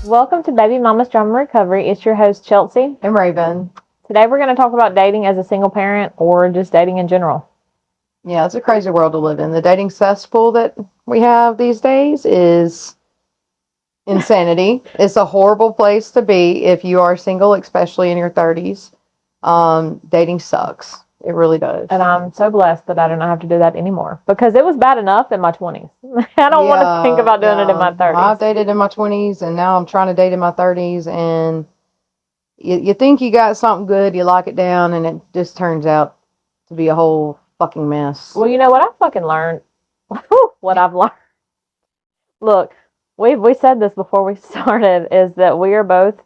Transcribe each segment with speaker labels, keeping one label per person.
Speaker 1: Welcome to Baby Mama's Drama Recovery. It's your host, Chelsea.
Speaker 2: And Raven.
Speaker 1: Today we're going to talk about dating as a single parent or just dating in general.
Speaker 2: Yeah, it's a crazy world to live in. The dating cesspool that we have these days is insanity. It's a horrible place to be if you are single, especially in your 30s. Dating sucks. It really does.
Speaker 1: And I'm so blessed that I do not have to do that anymore because it was bad enough in my 20s. I don't want to think about doing it in my 30s.
Speaker 2: I've dated in my 20s and now I'm trying to date in my 30s, and you think you got something good, you lock it down, and it just turns out to be a whole fucking mess.
Speaker 1: Well, you know what I fucking learned? What I've learned. Look, we said this before we started, is that we are both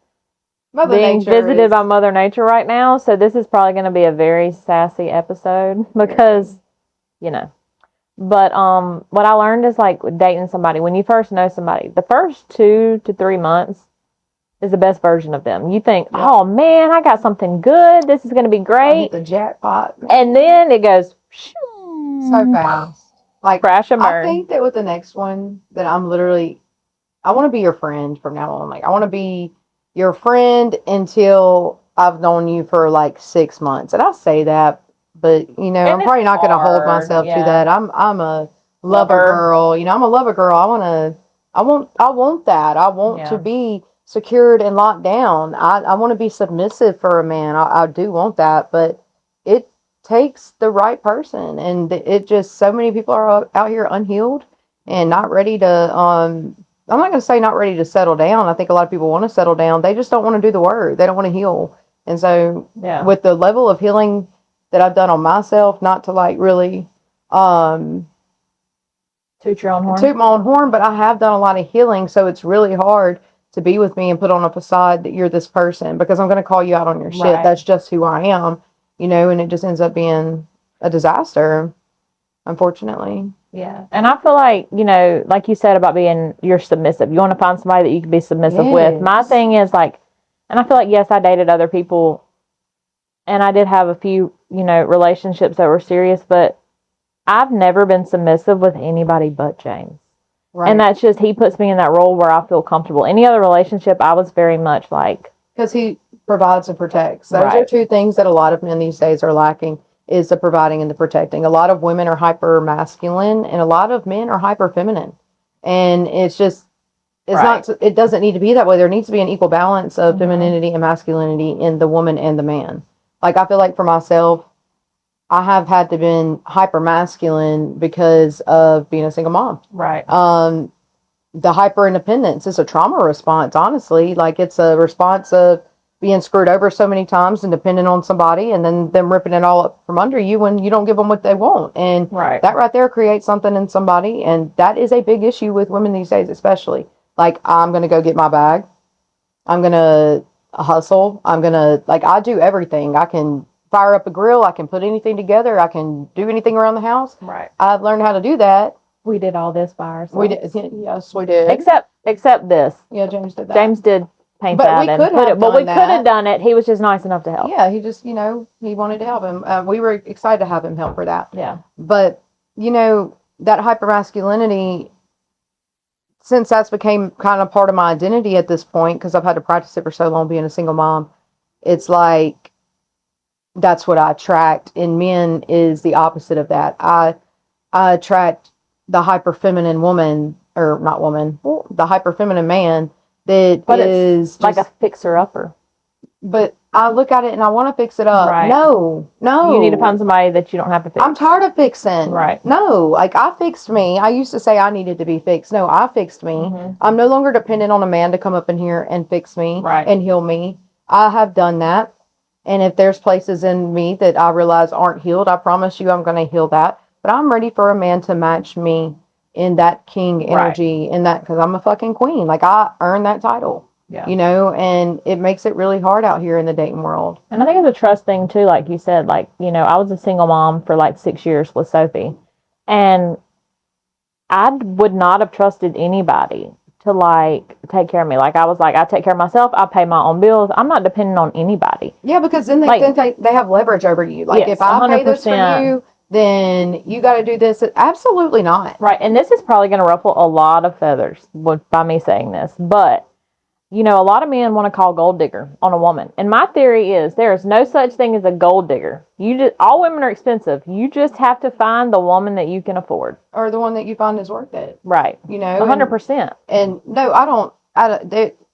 Speaker 1: being visited by Mother Nature right now, so this is probably going to be a very sassy episode because, But what I learned is like dating somebody, when you first know somebody, the first 2 to 3 months is the best version of them. You think, oh man, I got something good. This is going to be great.
Speaker 2: I hit the jackpot.
Speaker 1: And then it goes
Speaker 2: so fast. Like,
Speaker 1: crash and burn.
Speaker 2: I think that with the next one that I want to be your friend from now on. Like, I want to be your friend until I've known you for like 6 months. And I say that, but I'm probably not going to hold myself to that. I'm a lover girl. I'm a lover girl. I want that. I want to be secured and locked down. I want to be submissive for a man. I do want that, but it takes the right person, and it just, so many people are out here unhealed and not ready to I'm not going to say not ready to settle down. I think a lot of people want to settle down. They just don't want to do the work. They don't want to heal. And so with the level of healing that I've done on myself, not to like really
Speaker 1: toot your own horn.
Speaker 2: Toot my own horn, but I have done a lot of healing, so it's really hard to be with me and put on a facade that you're this person, because I'm going to call you out on your shit. Right. That's just who I am, and it just ends up being a disaster, unfortunately.
Speaker 1: Yeah. And I feel like, like you said about you're submissive. You want to find somebody that you can be submissive with. My thing is like, and I feel like, yes, I dated other people and I did have a few, relationships that were serious, but I've never been submissive with anybody but James. Right. And that's just, he puts me in that role where I feel comfortable. Any other relationship, I was very much like...
Speaker 2: Because he provides and protects. Those are two things that a lot of men these days are lacking, is the providing and the protecting. A lot of women are hyper masculine and a lot of men are hyper feminine. And it's just, not, it doesn't need to be that way. There needs to be an equal balance of femininity and masculinity in the woman and the man. Like, I feel like for myself, I have had to been hyper masculine because of being a single mom.
Speaker 1: Right.
Speaker 2: The hyper independence is a trauma response, honestly. Like, it's a response of being screwed over so many times and depending on somebody, and then them ripping it all up from under you when you don't give them what they want. And that right there creates something in somebody. And that is a big issue with women these days, especially. Like, I'm going to go get my bag. I'm going to hustle. I'm going to, like, I do everything. I can fire up a grill. I can put anything together. I can do anything around the house.
Speaker 1: Right.
Speaker 2: I've learned how to do that.
Speaker 1: We did all this by ourselves.
Speaker 2: We did. Yes, we did.
Speaker 1: Except this.
Speaker 2: Yeah, James did that.
Speaker 1: James did paint that and put it. But we could have done it. He was just nice enough to help.
Speaker 2: Yeah, he just, he wanted to help him. We were excited to have him help for that.
Speaker 1: Yeah.
Speaker 2: But, that hypermasculinity, since that's became kind of part of my identity at this point, because I've had to practice it for so long being a single mom, it's like, that's what I attract in men, is the opposite of that. I attract the hyper feminine woman, or not woman, the hyper feminine man that is
Speaker 1: like a fixer-upper.
Speaker 2: But I look at it and I want to fix it up. Right. No.
Speaker 1: You need to find somebody that you don't have to fix.
Speaker 2: I'm tired of fixing.
Speaker 1: Right.
Speaker 2: No, like, I fixed me. I used to say I needed to be fixed. No, I fixed me. Mm-hmm. I'm no longer dependent on a man to come up in here and fix me and heal me. I have done that. And if there's places in me that I realize aren't healed, I promise you I'm going to heal that. But I'm ready for a man to match me in that king energy, in that, because I'm a fucking queen. Like, I earned that title. Yeah. And it makes it really hard out here in the dating world.
Speaker 1: And I think it's a trust thing too, like you said. Like, I was a single mom for like 6 years with Sophie, and I would not have trusted anybody to like take care of me. Like, I was like, I take care of myself. I pay my own bills. I'm not dependent on anybody.
Speaker 2: Yeah, because then they have leverage over you. Like, yes, if I 100%. Pay this for you, then you got to do this. Absolutely not.
Speaker 1: Right. And this is probably going to ruffle a lot of feathers by me saying this, but you know, a lot of men want to call gold digger on a woman. And my theory is there is no such thing as a gold digger. All women are expensive. You just have to find the woman that you can afford.
Speaker 2: Or the one that you find is worth it.
Speaker 1: Right.
Speaker 2: You know?
Speaker 1: 100%.
Speaker 2: And no,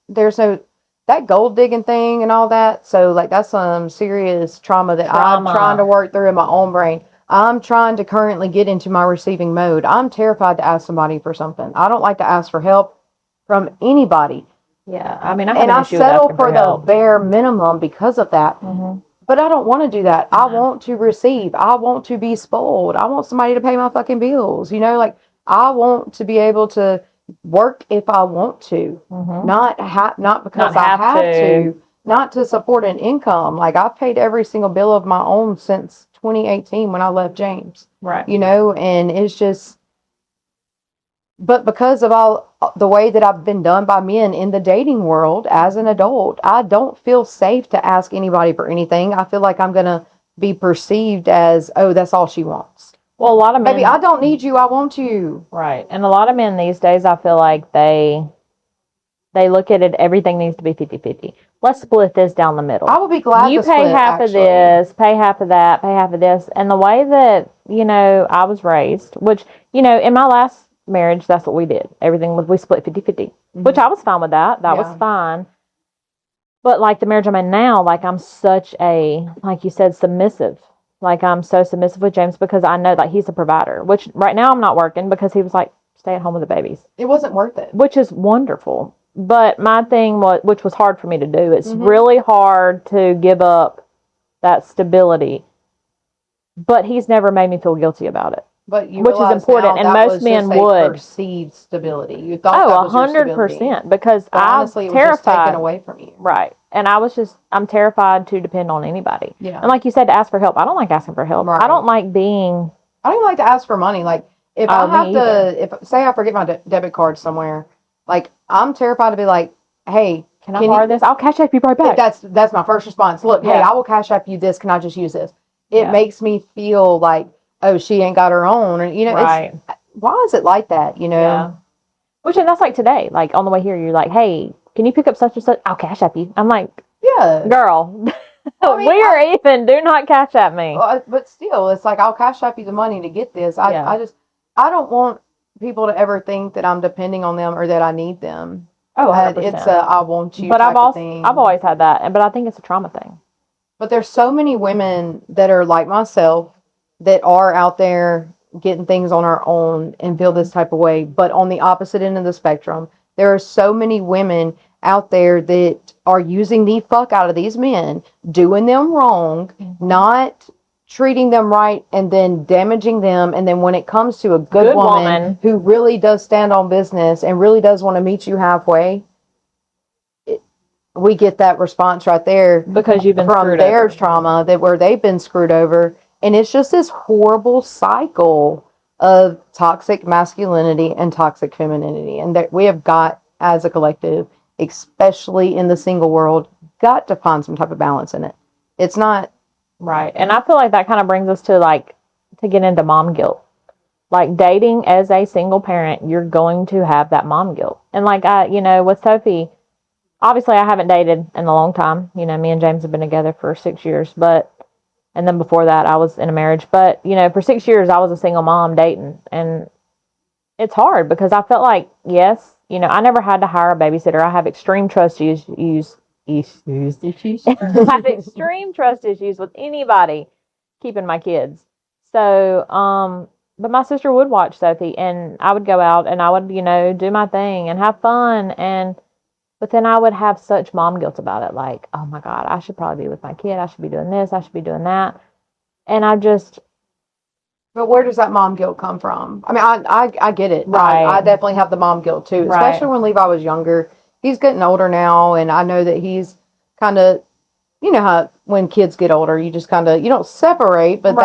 Speaker 2: there's no, that gold digging thing and all that. So, like, that's some serious trauma that I'm trying to work through in my own brain. I'm trying to currently get into my receiving mode. I'm terrified to ask somebody for something. I don't like to ask for help from anybody.
Speaker 1: Yeah, I mean, I
Speaker 2: settle for the bare minimum because of that.
Speaker 1: Mm-hmm.
Speaker 2: But I don't want to do that. I want to receive. I want to be spoiled. I want somebody to pay my fucking bills. You know, like, I want to be able to work if I want to, not because I have to, not to support an income. Like, I've paid every single bill of my own since 2018 when I left James.
Speaker 1: Right.
Speaker 2: You know, and it's just, but because of all the way that I've been done by men in the dating world as an adult, I don't feel safe to ask anybody for anything. I feel like I'm going to be perceived as, oh, that's all she wants.
Speaker 1: Well, a lot of men...
Speaker 2: Baby, I don't need you. I want you.
Speaker 1: Right. And a lot of men these days, I feel like they look at it, everything needs to be 50-50. Let's split this down the middle.
Speaker 2: I would be glad
Speaker 1: you
Speaker 2: to split,
Speaker 1: pay half of this, pay half of that, pay half of this. And the way that, you know, I was raised, which, you know, in my last marriage, that's what we did. Everything was, we split 50-50, which I was fine with that. That was fine. But like the marriage I'm in now, like I'm such a, like you said, submissive. Like I'm so submissive with James because I know that he's a provider, which right now I'm not working because he was like, stay at home with the babies.
Speaker 2: It wasn't worth it.
Speaker 1: Which is wonderful. But my thing was, which was hard for me to do, it's really hard to give up that stability. But he's never made me feel guilty about it.
Speaker 2: But you
Speaker 1: which is important, and most men would
Speaker 2: perceive stability. You thought that was
Speaker 1: 100%, because
Speaker 2: honestly,
Speaker 1: I'm terrified.
Speaker 2: It was just taken away from you,
Speaker 1: right? And I'm terrified to depend on anybody.
Speaker 2: Yeah,
Speaker 1: and like you said, to ask for help. I don't like asking for help. Right. I don't like being.
Speaker 2: I don't even like to ask for money. Like if I have to, if say I forget my debit card somewhere, like I'm terrified to be like, hey,
Speaker 1: can I borrow this? I'll cash app you right back.
Speaker 2: That's my first response. Look, hey, I will cash app you this. Can I just use this? It makes me feel like, oh, she ain't got her own. And, you know, why is it like that, you know? Yeah.
Speaker 1: Which, and that's like today. Like, on the way here, you're like, hey, can you pick up such and such? I'll cash app you. I'm like, yeah. Girl, we are even. Do not cash app me.
Speaker 2: But still, it's like, I'll cash app you the money to get this. I don't want people to ever think that I'm depending on them or that I need them.
Speaker 1: Oh, 100%.
Speaker 2: It's I want you
Speaker 1: but
Speaker 2: type of thing.
Speaker 1: I've always had that. But I think it's a trauma thing.
Speaker 2: But there's so many women that are like myself that are out there getting things on our own and feel this type of way. But on the opposite end of the spectrum, there are so many women out there that are using the fuck out of these men, doing them wrong, not treating them right, and then damaging them. And then when it comes to a good woman who really does stand on business and really does want to meet you halfway, we get that response right there
Speaker 1: because you've been
Speaker 2: from their trauma, that where they've been screwed over. And it's just this horrible cycle of toxic masculinity and toxic femininity. And that we have got, as a collective, especially in the single world, got to find some type of balance in it. It's not...
Speaker 1: Right. And I feel like that kind of brings us to, like, to get into mom guilt. Like, dating as a single parent, you're going to have that mom guilt. And, like, you know, with Sophie, obviously I haven't dated in a long time. You know, me and James have been together for 6 years, but... And then before that, I was in a marriage. But, you know, for 6 years, I was a single mom dating. And it's hard because I felt like, yes, you know, I never had to hire a babysitter. I have extreme trust issues. I have extreme trust issues with anybody keeping my kids. So, but my sister would watch Sophie. And I would go out and I would, you know, do my thing and have fun. But then I would have such mom guilt about it. Like, oh my God, I should probably be with my kid. I should be doing this. I should be doing that. And I just...
Speaker 2: But where does that mom guilt come from? I mean, I get it.
Speaker 1: Right.
Speaker 2: I definitely have the mom guilt too.
Speaker 1: Right.
Speaker 2: Especially when Levi was younger. He's getting older now. And I know that he's kind of, you know how when kids get older, you just kind of, you don't separate. But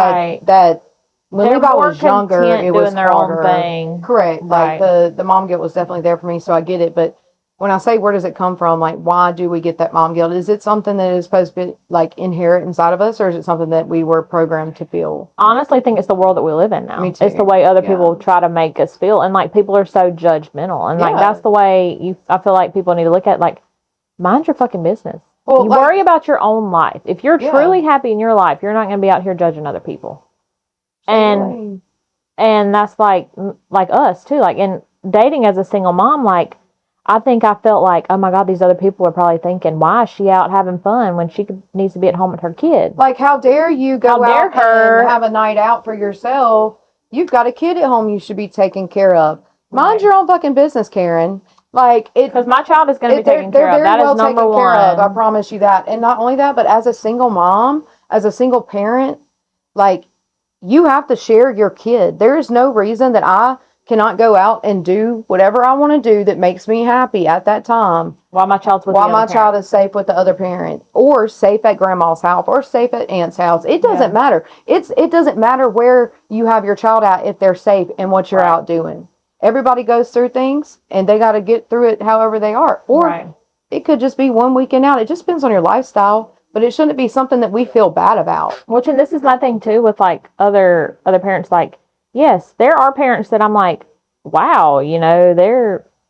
Speaker 2: that when Levi was younger, it was
Speaker 1: their
Speaker 2: harder.
Speaker 1: Own thing.
Speaker 2: Correct. Right. Like the mom guilt was definitely there for me. So I get it. But when I say where does it come from, like why do we get that mom guilt? Is it something that is supposed to be like inherent inside of us, or is it something that we were programmed to feel?
Speaker 1: Honestly, I think it's the world that we live in now.
Speaker 2: Me too.
Speaker 1: It's the way other people try to make us feel, and like people are so judgmental, and like that's the way I feel like people need to look at. Like mind your fucking business.
Speaker 2: Well,
Speaker 1: you worry about your own life. If you're truly happy in your life, you're not going to be out here judging other people. And that's like us too. Like in dating as a single mom, like I think I felt like, oh my God, these other people are probably thinking, why is she out having fun when she needs to be at home with her kid?
Speaker 2: Like, how dare you go out and have a night out for yourself? You've got a kid at home you should be taking care of. Mind your own fucking business, Karen. Like,
Speaker 1: because my child is going to be taken care of. That is number one.
Speaker 2: I promise you that. And not only that, but as a single mom, as a single parent, like, you have to share your kid. There is no reason that I cannot go out and do whatever I want to do that makes me happy at that time.
Speaker 1: While my child
Speaker 2: is safe with the other parent, or safe at grandma's house, or safe at aunt's house. It doesn't matter. It doesn't matter where you have your child at if they're safe and what you're out doing. Everybody goes through things, and they got to get through it however they are. Or it could just be one weekend out. It just depends on your lifestyle, but it shouldn't be something that we feel bad about.
Speaker 1: Which, and this is my thing too with like other parents. Like, yes, there are parents that I'm like, wow, you know,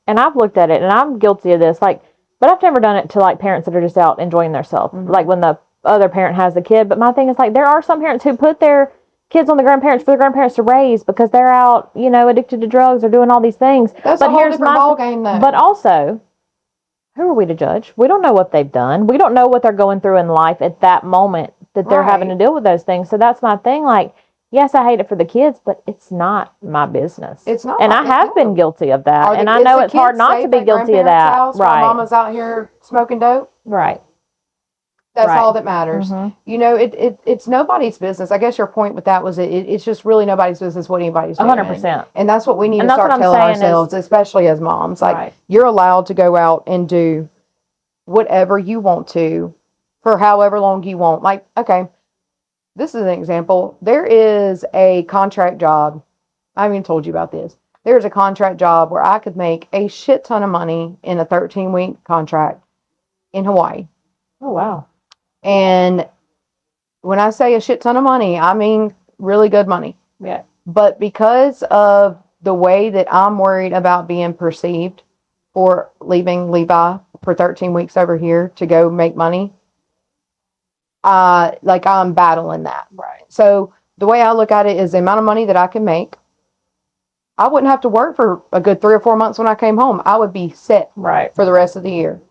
Speaker 1: and I've looked at it, and I'm guilty of this. Like, but I've never done it to like parents that are just out enjoying themselves. Mm-hmm. Like when the other parent has the kid. But my thing is like, there are some parents who put their kids on the grandparents for the grandparents to raise because they're out, you know, addicted to drugs or doing all these things.
Speaker 2: That's a whole different ballgame, though.
Speaker 1: But also, who are we to judge? We don't know what they've done. We don't know what they're going through in life at that moment that they're having to deal with those things. So that's my thing. Like, yes, I hate it for the kids, but it's not my business.
Speaker 2: It's not.
Speaker 1: And I have been guilty of that. And I know it's hard not to be guilty of that.
Speaker 2: Right. Mama's out here smoking dope.
Speaker 1: Right.
Speaker 2: That's all that matters. Mm-hmm. You know, it's nobody's business. I guess your point with that was it's just really nobody's business what anybody's doing.
Speaker 1: 100%.
Speaker 2: And that's what we need to start telling ourselves, especially as moms. Like, you're allowed to go out and do whatever you want to for however long you want. Like, okay, this is an example. There is a contract job. I haven't even told you about this. There's a contract job where I could make a shit ton of money in a 13-week contract in Hawaii.
Speaker 1: Oh, wow.
Speaker 2: And when I say a shit ton of money, I mean really good money.
Speaker 1: Yeah.
Speaker 2: But because of the way that I'm worried about being perceived for leaving Levi for 13 weeks over here to go make money, I'm battling that.
Speaker 1: Right.
Speaker 2: So the way I look at it is the amount of money that I can make. I wouldn't have to work for a good 3 or 4 months when I came home. I would be set for the rest of the year.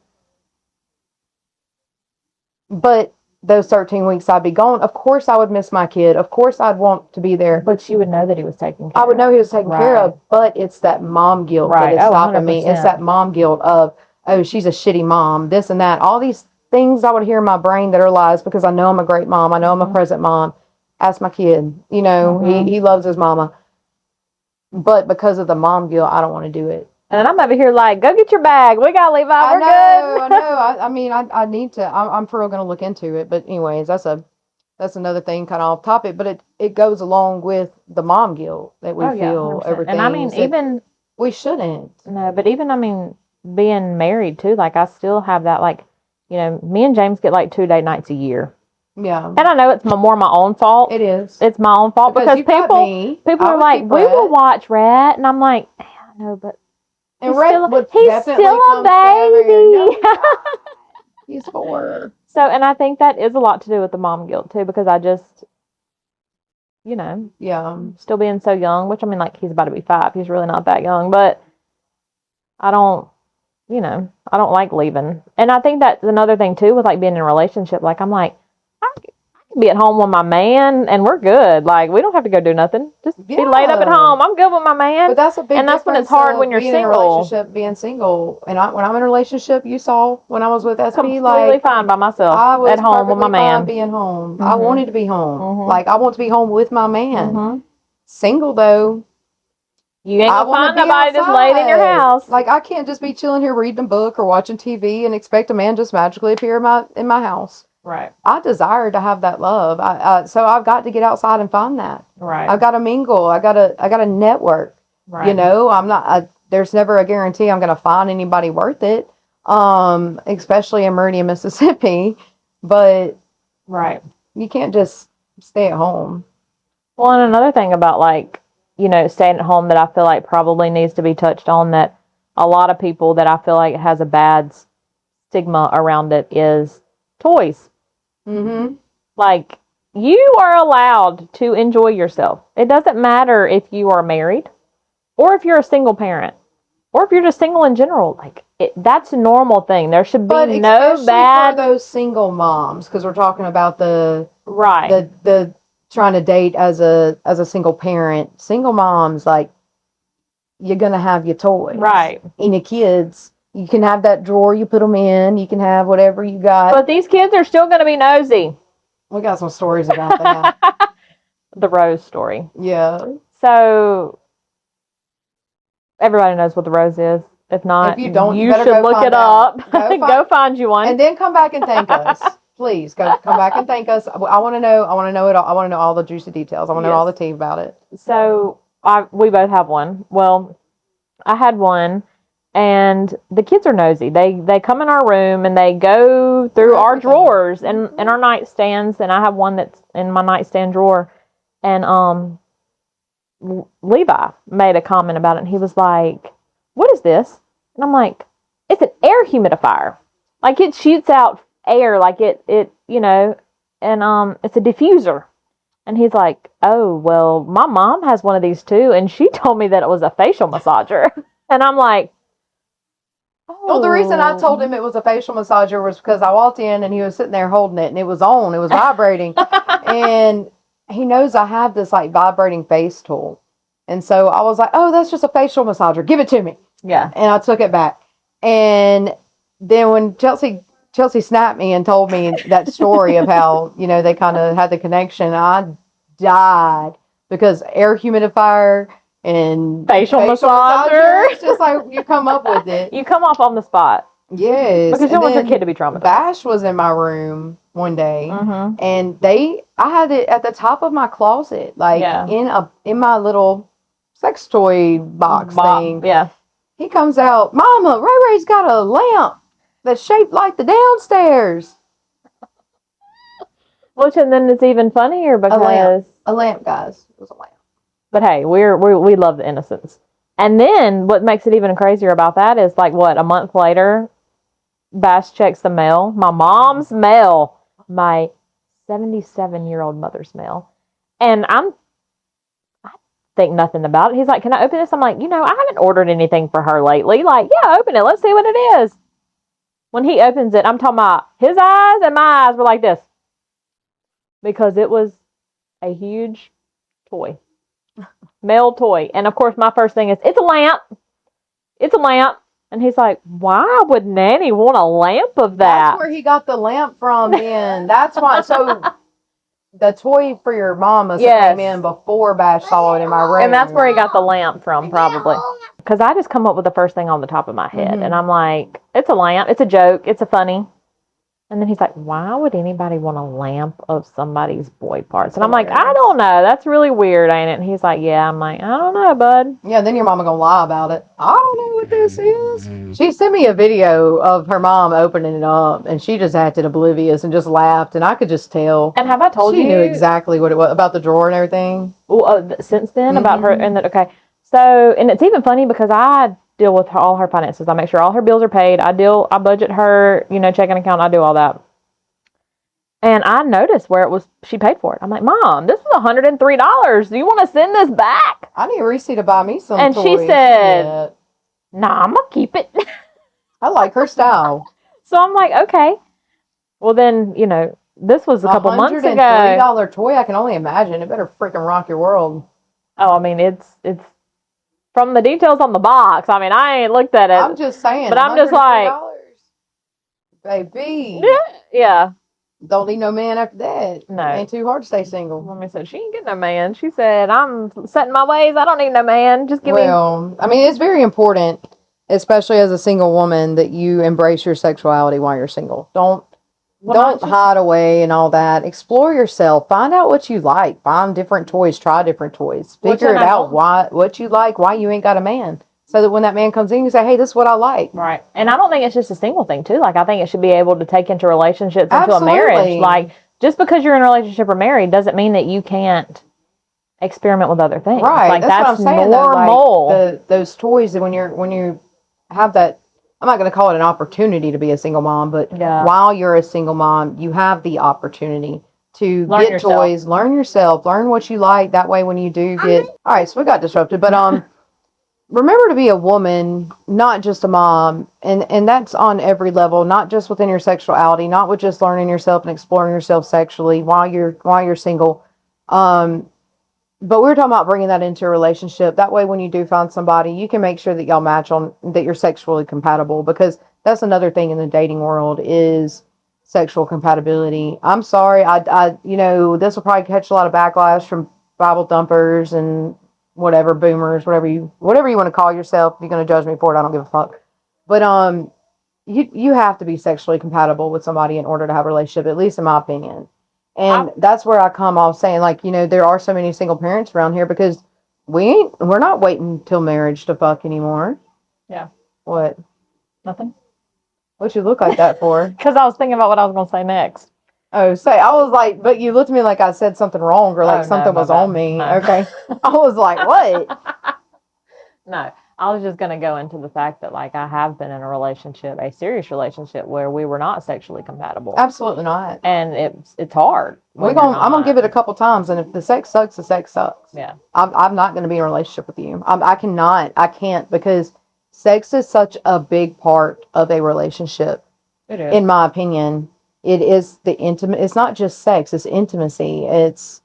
Speaker 2: But those 13 weeks I'd be gone. Of course I would miss my kid. Of course I'd want to be there.
Speaker 1: But you would know that he was taken care of.
Speaker 2: I would know he was taken care of, but it's that mom guilt that is stopping me. It's that mom guilt of, oh, she's a shitty mom, this and that. All these things I would hear in my brain that are lies because I know I'm a great mom. I know I'm a present mom. Ask my kid. You know, he loves his mama. But because of the mom guilt, I don't want to do it.
Speaker 1: And I'm over here like, go get your bag. We got Levi. We're good.
Speaker 2: I know. I mean, I need to. I'm for real going to look into it. But anyways, that's another thing kind of off topic. But it goes along with the mom guilt that we feel everything.
Speaker 1: And I mean, even
Speaker 2: we shouldn't.
Speaker 1: No, but even I mean, being married too. Like I still have that. Like, you know, me and James get like 2 date nights a year.
Speaker 2: Yeah.
Speaker 1: And I know it's more my own fault.
Speaker 2: It is.
Speaker 1: It's my own fault because people are like, we will watch Rat, and I'm like, I know, but.
Speaker 2: And
Speaker 1: he's still a baby.
Speaker 2: He's 4.
Speaker 1: So, and I think that is a lot to do with the mom guilt too, because I just, you know, still being so young, which I mean, like he's about to be 5. He's really not that young, but I don't like leaving. And I think that's another thing too with like being in a relationship. Like I'm like, I can be at home with my man and we're good. Like we don't have to go do nothing. Just be laid up at home. I'm good with my man.
Speaker 2: But that's a big
Speaker 1: and that's when it's hard when you're single.
Speaker 2: In a relationship, being single. And when I'm in a relationship, you saw when I was with SP,
Speaker 1: completely fine by myself. I was at home with my man.
Speaker 2: Fine being home. Mm-hmm. I wanted to be home. Like I want to be home with my man. Single though.
Speaker 1: You ain't gonna find nobody just laid in your house.
Speaker 2: Like I can't just be chilling here reading a book or watching TV and expect a man just magically appear in my house.
Speaker 1: Right.
Speaker 2: I desire to have that love. So I've got to get outside and find that.
Speaker 1: Right.
Speaker 2: I've got to mingle. I got to network.
Speaker 1: Right.
Speaker 2: You know, there's never a guarantee I'm going to find anybody worth it. Especially in Meridian, Mississippi. But you can't just stay at home.
Speaker 1: Well, and another thing about like, you know, staying at home that I feel like probably needs to be touched on, that a lot of people that I feel like has a bad stigma around it is toys.
Speaker 2: Mm-hmm.
Speaker 1: Like, you are allowed to enjoy yourself. It doesn't matter if you are married or if you're a single parent or if you're just single in general. Like, that's a normal thing. There should be no bad.
Speaker 2: For those single moms, because we're talking about the
Speaker 1: right,
Speaker 2: the trying to date as a single parent. Single moms, like, you're gonna have your toys,
Speaker 1: right,
Speaker 2: and your kids. You can have that drawer you put them in. You can have whatever you got.
Speaker 1: but these kids are still going to be nosy.
Speaker 2: We got some stories about that.
Speaker 1: The Rose story.
Speaker 2: Yeah.
Speaker 1: So everybody knows what the Rose is. If not,
Speaker 2: if you don't,
Speaker 1: you should look it up. Go find you one,
Speaker 2: and then come back and thank us. Please come back and thank us. I want to know. I want to know it all. I want to know all the juicy details. I want to know all the tea about it.
Speaker 1: So we both have one. Well, I had one, and the kids are nosy. They come in our room and they go through our drawers and our nightstands. And I have one that's in my nightstand drawer. And Levi made a comment about it, and he was like, "What is this?" And I'm like, "It's an air humidifier. Like, it shoots out air, like it and it's a diffuser." And he's like, "Oh, well, my mom has one of these too, and she told me that it was a facial massager." And I'm like, "Oh."
Speaker 2: Well, the reason I told him it was a facial massager was because I walked in and he was sitting there holding it, and it was on, it was vibrating, and he knows I have this like vibrating face tool, and so I was like, "Oh, that's just a facial massager. Give it to me."
Speaker 1: Yeah.
Speaker 2: And I took it back, and then when Chelsea snapped me and told me that story of how, they kind of had the connection, I died, because air humidifier and
Speaker 1: facial massager.
Speaker 2: It's just like you come up with it.
Speaker 1: You come off on the spot.
Speaker 2: Yes.
Speaker 1: Because you don't want your kid to be traumatized.
Speaker 2: Bash was in my room one day,
Speaker 1: mm-hmm.
Speaker 2: and I had it at the top of my closet, like in my little sex toy box thing.
Speaker 1: Yeah.
Speaker 2: He comes out, "Mama, Ray Ray's got a lamp that's shaped like the downstairs."
Speaker 1: Which, and then it's even funnier because
Speaker 2: a lamp, guys. It was a lamp.
Speaker 1: But hey, we love the innocence. And then what makes it even crazier about that is, like, what, a month later, Bash checks the mail. My mom's mail, my 77-year-old mother's mail, and I think nothing about it. He's like, "Can I open this?" I'm like, I haven't ordered anything for her lately. Like, yeah, open it. Let's see what it is. When he opens it, I'm talking about his eyes and my eyes were like this. Because it was a huge toy. Male toy. And of course, my first thing is, "It's a lamp. It's a lamp." And he's like, "Why would Nanny want a lamp of that?"
Speaker 2: That's where he got the lamp from then. That's why. So the toy for your mom must have came in before Bash saw it in my room.
Speaker 1: And that's where he got the lamp from, probably. Because I just come up with the first thing on the top of my head. Mm-hmm. And I'm like, "It's a lamp. It's a joke. It's a funny." And then he's like, "Why would anybody want a lamp of somebody's boy parts?" And I'm like, "I don't know. That's really weird, ain't it?" And he's like, "Yeah." I'm like, "I don't know, bud."
Speaker 2: Yeah, then your mama gonna lie about it. "I don't know what this is." She sent me a video of her mom opening it up, and she just acted oblivious and just laughed, and I could just tell.
Speaker 1: And have I told you?
Speaker 2: She knew exactly what it was, about the drawer and everything.
Speaker 1: Well, since then, about her, and okay. So, and it's even funny because I deal with all her finances. I make sure all her bills are paid. I budget her, checking account. I do all that. And I noticed where she paid for it. I'm like, "Mom, this was $103. Do you want to send this back?"
Speaker 2: I need a receipt to buy me some
Speaker 1: and
Speaker 2: toys.
Speaker 1: She said, "Nah, I'm going to keep it."
Speaker 2: I like her style.
Speaker 1: So I'm like, okay. Well, then, this was a couple months ago.
Speaker 2: $103 toy, I can only imagine. It better freaking rock your world.
Speaker 1: Oh, I mean, it's from the details on the box. I mean, I ain't looked at it.
Speaker 2: I'm just saying.
Speaker 1: But I'm just like,
Speaker 2: baby.
Speaker 1: Yeah.
Speaker 2: Don't need no man after that.
Speaker 1: No.
Speaker 2: It ain't too hard to stay single.
Speaker 1: Mommy said she ain't getting no man. She said, "I'm setting my ways. I don't need no man. Just give me."
Speaker 2: Well, I mean, it's very important, especially as a single woman, that you embrace your sexuality while you're single. Don't hide away and all that. Explore yourself. Find out what you like. Find different toys. Try different toys. Figure it out what you like, why you ain't got a man. So that when that man comes in, you say, "Hey, this is what I like."
Speaker 1: Right. And I don't think it's just a single thing, too. Like, I think it should be able to take into relationships, into a marriage. Like, just because you're in a relationship or married doesn't mean that you can't experiment with other things.
Speaker 2: Right.
Speaker 1: Like,
Speaker 2: that's what I'm saying,
Speaker 1: normal.
Speaker 2: Though, like, those toys, that when you have that I'm not going to call it an opportunity to be a single mom, but while you're a single mom, you have the opportunity to get toys, learn yourself, learn what you like. That way when you do get, all right, so we got disrupted, but remember to be a woman, not just a mom, and that's on every level, not just within your sexuality, not with just learning yourself and exploring yourself sexually while you're single. But we were talking about bringing that into a relationship. That way, when you do find somebody, you can make sure that y'all match on, that you're sexually compatible, because that's another thing in the dating world is sexual compatibility. I'm sorry, this will probably catch a lot of backlash from Bible thumpers and whatever, boomers, whatever you want to call yourself. If you're going to judge me for it, I don't give a fuck. But you have to be sexually compatible with somebody in order to have a relationship, at least in my opinion. And that's where I come off saying, like, there are so many single parents around here because we're not waiting till marriage to fuck anymore.
Speaker 1: Yeah.
Speaker 2: What?
Speaker 1: Nothing.
Speaker 2: What you look like that for?
Speaker 1: Because I was thinking about what I was going to say next.
Speaker 2: Oh, I was like, but you looked at me like I said something wrong or like something was on me. No. Okay. I was like, what?
Speaker 1: No. I was just going to go into the fact that, like, I have been in a serious relationship where we were not sexually compatible.
Speaker 2: Absolutely not.
Speaker 1: And it's hard.
Speaker 2: I'm going to give it a couple times, and if the sex sucks, the sex sucks.
Speaker 1: Yeah.
Speaker 2: I'm not going to be in a relationship with you. I can't, because sex is such a big part of a relationship.
Speaker 1: It is.
Speaker 2: In my opinion. It is it's not just sex, it's intimacy. It's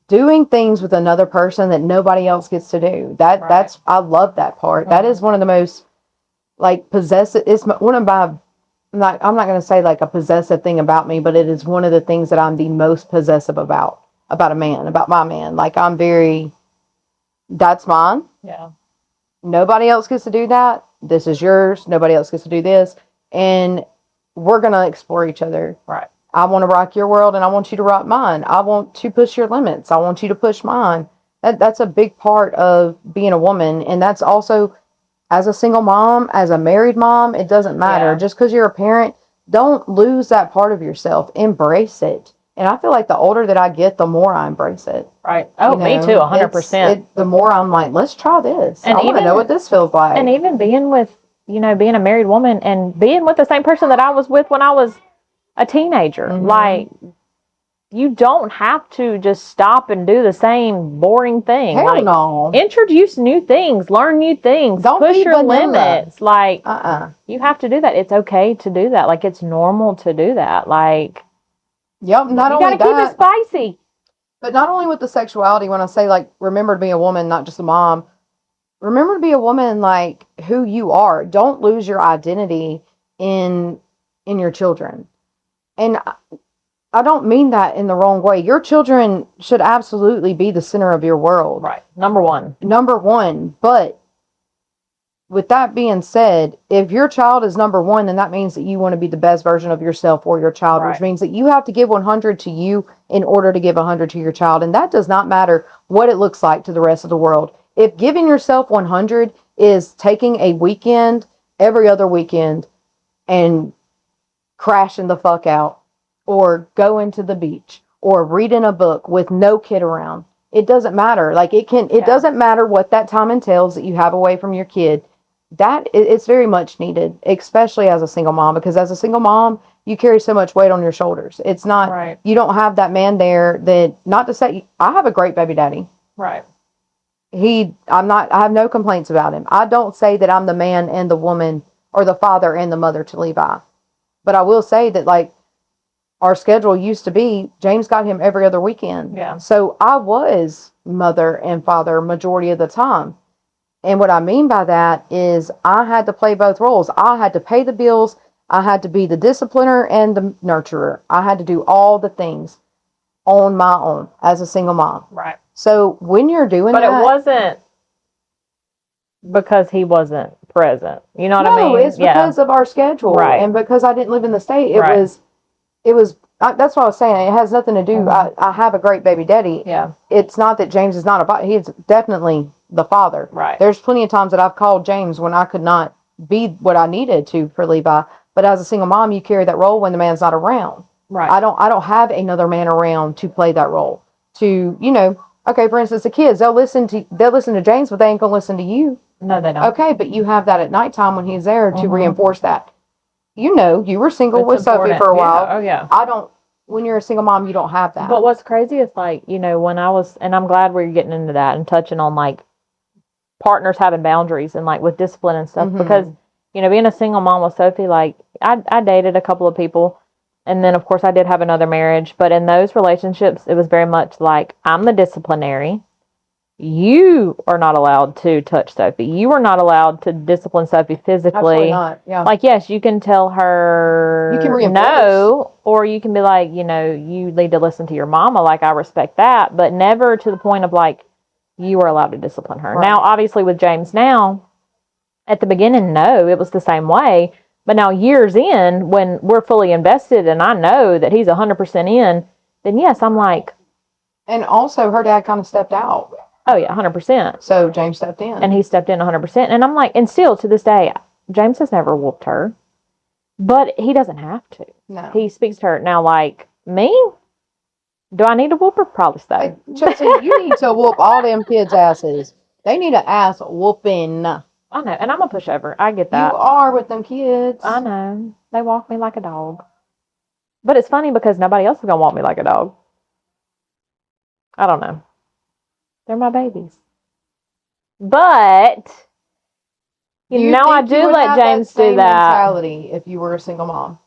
Speaker 2: doing things with another person that nobody else gets to do. I love that part. Mm-hmm. That is one of the most, like, possessive. It's one of my, I'm not going to say like a possessive thing about me, but it is one of the things that I'm the most possessive about a man, about my man. Like, that's mine.
Speaker 1: Yeah.
Speaker 2: Nobody else gets to do that. This is yours. Nobody else gets to do this. And we're going to explore each other.
Speaker 1: Right.
Speaker 2: I want to rock your world and I want you to rock mine. I want to push your limits. I want you to push mine. That's a big part of being a woman. And that's also, as a single mom, as a married mom, it doesn't matter. Yeah. Just because you're a parent, don't lose that part of yourself. Embrace it. And I feel like the older that I get, the more I embrace it.
Speaker 1: Right. Oh, me too, 100%.
Speaker 2: The more I'm like, let's try this. And I want to know what this feels like.
Speaker 1: And even being with, being a married woman and being with the same person that I was with when I was a teenager. Mm-hmm. Like, you don't have to just stop and do the same boring thing.
Speaker 2: Hell
Speaker 1: like,
Speaker 2: no.
Speaker 1: Introduce new things, learn new things, don't push your limits. Like, you have to do that. It's okay to do that. Like, it's normal to do that. Like,
Speaker 2: yep, not only that.
Speaker 1: You gotta keep it spicy.
Speaker 2: But not only with the sexuality, when I say, like, remember to be a woman, not just a mom. Remember to be a woman, like, who you are. Don't lose your identity in your children. And I don't mean that in the wrong way. Your children should absolutely be the center of your world.
Speaker 1: Right. Number one. But with that being said, if your child is number one, then that means that you want to be the best version of yourself or your child, right. Which means that you have to give 100 to you in order to give 100 to your child. And that does not matter what it looks like to the rest of the world. If giving yourself 100 is taking a weekend, every other weekend, and crashing the fuck out, or going to the beach, or reading a book with no kid around, it doesn't matter. Like, it doesn't matter what that time entails that you have away from your kid. It's very much needed, especially as a single mom, because as a single mom, you carry so much weight on your shoulders. It's not, right. You don't have that man there that, not to say, I have a great baby daddy. Right.
Speaker 2: I have no complaints about him. I don't say that I'm the man and the woman, or the father and the mother to Levi. But I will say that, like, our schedule used to be, James got him every other weekend.
Speaker 1: Yeah.
Speaker 2: So I was mother and father majority of the time. And what I mean by that is I had to play both roles. I had to pay the bills. I had to be the discipliner and the nurturer. I had to do all the things on my own as a single mom.
Speaker 1: Right.
Speaker 2: So when you're doing
Speaker 1: that... But it wasn't because he wasn't present. You know what I mean?
Speaker 2: No, it's because of our schedule.
Speaker 1: Right.
Speaker 2: And because I didn't live in the state. It was that's what I was saying. It has nothing to do. Mm-hmm. I have a great baby daddy.
Speaker 1: Yeah.
Speaker 2: It's not that James is not a father. He is definitely the father.
Speaker 1: Right.
Speaker 2: There's plenty of times that I've called James when I could not be what I needed to for Levi. But as a single mom, you carry that role when the man's not around.
Speaker 1: Right.
Speaker 2: I don't have another man around to play that role. To, okay, for instance, the kids, they'll listen to James, but they ain't gonna listen to you.
Speaker 1: No, they don't.
Speaker 2: Okay, but you have that at nighttime when he's there to reinforce that. You know, you were single
Speaker 1: It's
Speaker 2: with Sophie
Speaker 1: important.
Speaker 2: for a while.
Speaker 1: Oh, yeah.
Speaker 2: I don't, when you're a single mom, you don't have that.
Speaker 1: But what's crazy is like, when I was, and I'm glad we're getting into that and touching on like partners having boundaries and like with discipline and stuff because, being a single mom with Sophie, like I dated a couple of people and then of course I did have another marriage, but in those relationships, it was very much like I'm the disciplinary. You are not allowed to touch Sophie. You are not allowed to discipline Sophie physically.
Speaker 2: Absolutely not. Yeah.
Speaker 1: Like, yes, you can tell her
Speaker 2: you can reinforce.
Speaker 1: no, or you can be like, you need to listen to your mama. Like, I respect that, but never to the point of like, you are allowed to discipline her. Right. Now, obviously, with James now, at the beginning, no, it was the same way. But now, years in, when we're fully invested and I know that he's 100% in, then yes, I'm like.
Speaker 2: And also, her dad kind of stepped out.
Speaker 1: Oh, yeah, 100%.
Speaker 2: So James stepped in.
Speaker 1: And he stepped in 100%. And I'm like, and still to this day, James has never whooped her. But he doesn't have to.
Speaker 2: No.
Speaker 1: He speaks to her. Now, like, me? Do I need to whoop her? Probably so.
Speaker 2: Hey, Chelsea, you need to whoop all them kids' asses. They need an ass whooping.
Speaker 1: I know. And I'm a pushover. I get that.
Speaker 2: You are with them kids.
Speaker 1: I know. They walk me like a dog. But it's funny because nobody else is going to walk me like a dog. I don't know. They're my babies. But, I do let James do that.
Speaker 2: Mentality if you were a single mom?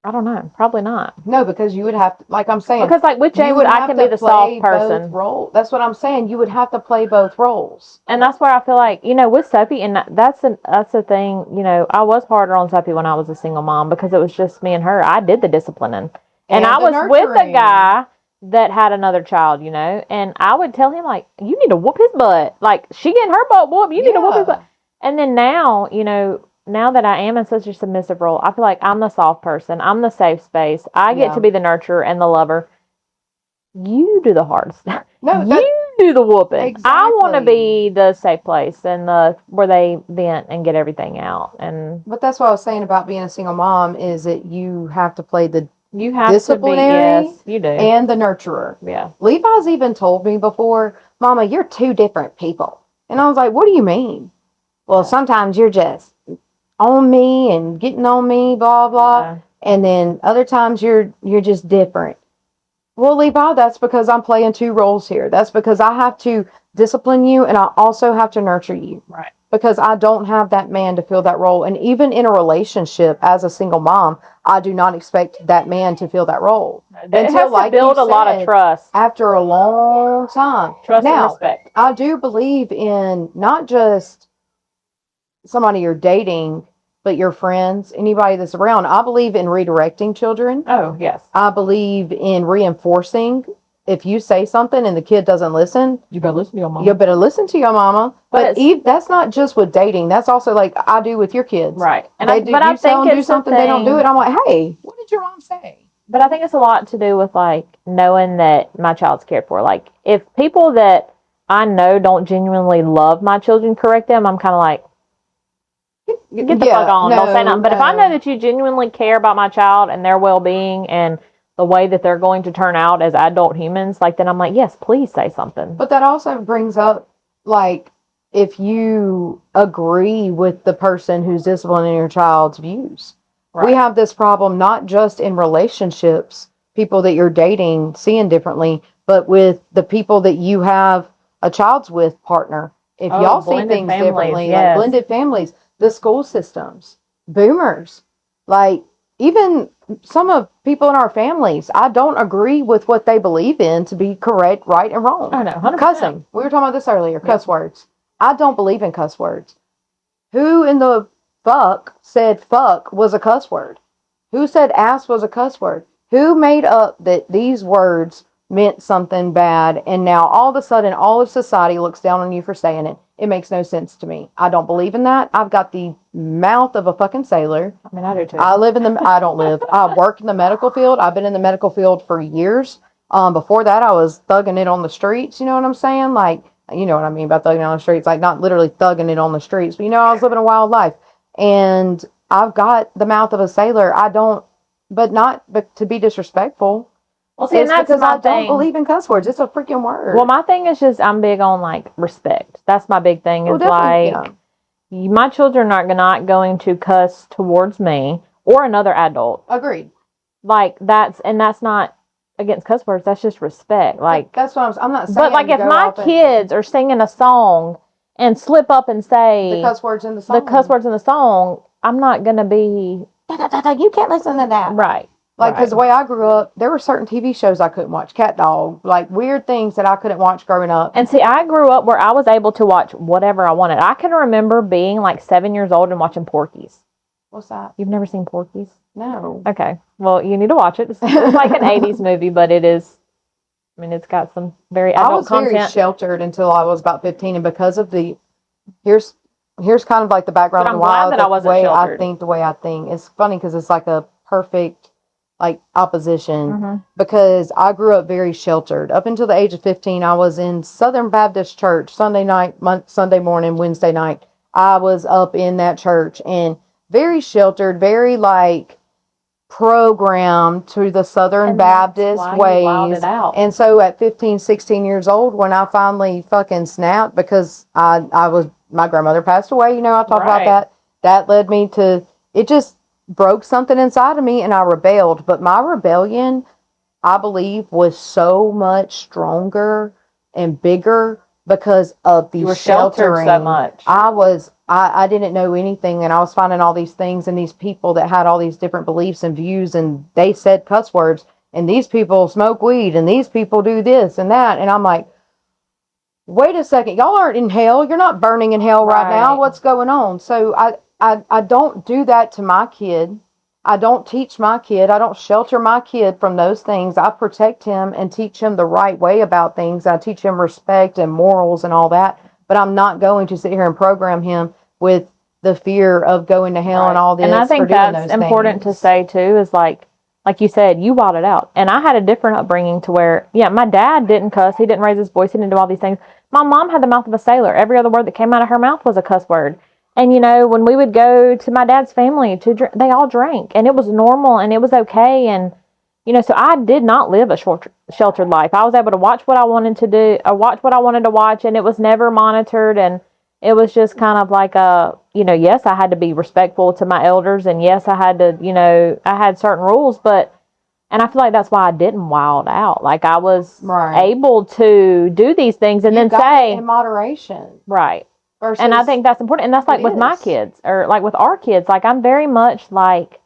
Speaker 1: I don't know. Probably not.
Speaker 2: No, because you would have to, like I'm saying.
Speaker 1: Because, like, with James, I can be the soft person.
Speaker 2: That's what I'm saying. You would have to play both roles.
Speaker 1: And that's where I feel like, with Sophie, and that's the thing, I was harder on Sophie when I was a single mom because it was just me and her. I did the disciplining. And I was with a guy that had another child, and I would tell him, like, you need to whoop his butt. Like, she getting her butt whooped, you need to whoop his butt. And then now, now that I am in such a submissive role, I feel like I'm the soft person. I'm the safe space. I get to be the nurturer and the lover. You do the hard stuff. No, you do the whooping. Exactly. I want to be the safe place and where they vent and get everything out.
Speaker 2: But that's what I was saying about being a single mom is that you have to play the
Speaker 1: You have
Speaker 2: disciplinary,
Speaker 1: to be, yes, you do.
Speaker 2: And the nurturer.
Speaker 1: Yeah.
Speaker 2: Levi's even told me before, Mama, you're two different people. And I was like, what do you mean? Well, sometimes you're just on me and getting on me, blah, blah. Yeah. And then other times you're just different. Well, Levi, that's because I'm playing two roles here. That's because I have to discipline you and I also have to nurture you.
Speaker 1: Right.
Speaker 2: Because I don't have that man to fill that role. And even in a relationship as a single mom, I do not expect that man to fill that role.
Speaker 1: It has to build a lot of trust.
Speaker 2: After a long time.
Speaker 1: Trust and respect.
Speaker 2: I do believe in not just somebody you're dating, but your friends, anybody that's around. I believe in redirecting children.
Speaker 1: Oh, yes.
Speaker 2: I believe in reinforcing. If you say something and the kid doesn't listen,
Speaker 1: you better listen to your mama.
Speaker 2: You better listen to your mama. But that's not just with dating. That's also like I do with your kids.
Speaker 1: Right.
Speaker 2: And I think do something, they don't do it. I'm like, hey, what did your mom say?
Speaker 1: But I think it's a lot to do with like knowing that my child's cared for. Like if people that I know don't genuinely love my children correct them, I'm kind of like, get the fuck on. Don't say nothing. But if I know that you genuinely care about my child and their well-being and the way that they're going to turn out as adult humans, like, then I'm like, yes, please say something.
Speaker 2: But that also brings up, like, if you agree with the person who's disciplining your child's views. Right. We have this problem not just in relationships, people that you're dating, seeing differently, but with the people that you have a child's with partner. If y'all see things differently, like blended families, the school systems, boomers, like, even some of people in our families, I don't agree with what they believe in to be correct, right, and wrong.
Speaker 1: I know, 100%.
Speaker 2: Cussing. We were talking about this earlier, cuss words. I don't believe in cuss words. Who in the fuck said fuck was a cuss word? Who said ass was a cuss word? Who made up that these words meant something bad and now all of a sudden all of society looks down on you for saying it? It makes no sense to me. I don't believe in that. I've got the mouth of a fucking sailor.
Speaker 1: I mean, I do too.
Speaker 2: I work in the medical field. I've been in the medical field for years. Before that, I was thugging it on the streets. You know what I'm saying? Like, you know what I mean by thugging it on the streets. Like, not literally thugging it on the streets. But, I was living a wild life. And I've got the mouth of a sailor. But to be disrespectful
Speaker 1: Well, see, and that's
Speaker 2: because
Speaker 1: my
Speaker 2: I don't
Speaker 1: thing.
Speaker 2: believe in cuss words. It's a freaking word.
Speaker 1: Well, my thing is just I'm big on like respect. That's my big thing. Is like my children are not going to cuss towards me or another adult.
Speaker 2: Agreed.
Speaker 1: Like that's not against cuss words. That's just respect. Like
Speaker 2: that's what I'm not saying.
Speaker 1: But like if my kids are singing a song and slip up and say
Speaker 2: the cuss words in the
Speaker 1: song, I'm not gonna be
Speaker 2: you can't listen to that.
Speaker 1: Right.
Speaker 2: Like, because the way I grew up, there were certain TV shows I couldn't watch. Cat Dog. Like, weird things that I couldn't watch growing up.
Speaker 1: And see, I grew up where I was able to watch whatever I wanted. I can remember being like 7 years old and watching Porky's.
Speaker 2: What's that?
Speaker 1: You've never seen Porky's?
Speaker 2: No.
Speaker 1: Okay. Well, you need to watch it. It's like an 80s movie, but it is, I mean, it's got some very adult content.
Speaker 2: I was very sheltered until I was about 15, and because of here's kind of like the background
Speaker 1: of
Speaker 2: why
Speaker 1: I
Speaker 2: think the way I think. It's funny because it's like a perfect like opposition
Speaker 1: Mm-hmm.
Speaker 2: because I grew up very sheltered. Up until the age of 15, I was in Southern Baptist Church Sunday night, Sunday morning, Wednesday night. I was up in that church and very sheltered, very like programmed to the Southern Baptist ways. And so at 15, 16 years old, when I finally fucking snapped because my grandmother passed away, I talked about that. That led me to, it just broke something inside of me and I rebelled. But my rebellion, I believe, was so much stronger and bigger because of the sheltering.
Speaker 1: So much.
Speaker 2: I didn't know anything, and I was finding all these things and these people that had all these different beliefs and views, and they said cuss words, and these people smoke weed, and these people do this and that, and I'm like, wait a second, y'all aren't in hell. You're not burning in hell right now. What's going on? So I don't do that to my kid. I don't teach my kid. I don't shelter my kid from those things. I protect him and teach him the right way about things. I teach him respect and morals and all that. But I'm not going to sit here and program him with the fear of going to hell and all this.
Speaker 1: And I think that's important to say too, is like you said, you wild it out. And I had a different upbringing to where, my dad didn't cuss. He didn't raise his voice. He didn't do all these things. My mom had the mouth of a sailor. Every other word that came out of her mouth was a cuss word. And, when we would go to my dad's family to drink, they all drank. And it was normal and it was okay. And, so I did not live a sheltered life. I was able to watch what I wanted to do, or watch what I wanted to watch, and it was never monitored. And it was just kind of like yes, I had to be respectful to my elders, and yes, I had to, I had certain rules, and I feel like that's why I didn't wild out. Like I was able to do these things and then say
Speaker 2: in moderation.
Speaker 1: Right. And I think that's important. And that's like with my kids, or like with our kids. Like I'm very much like,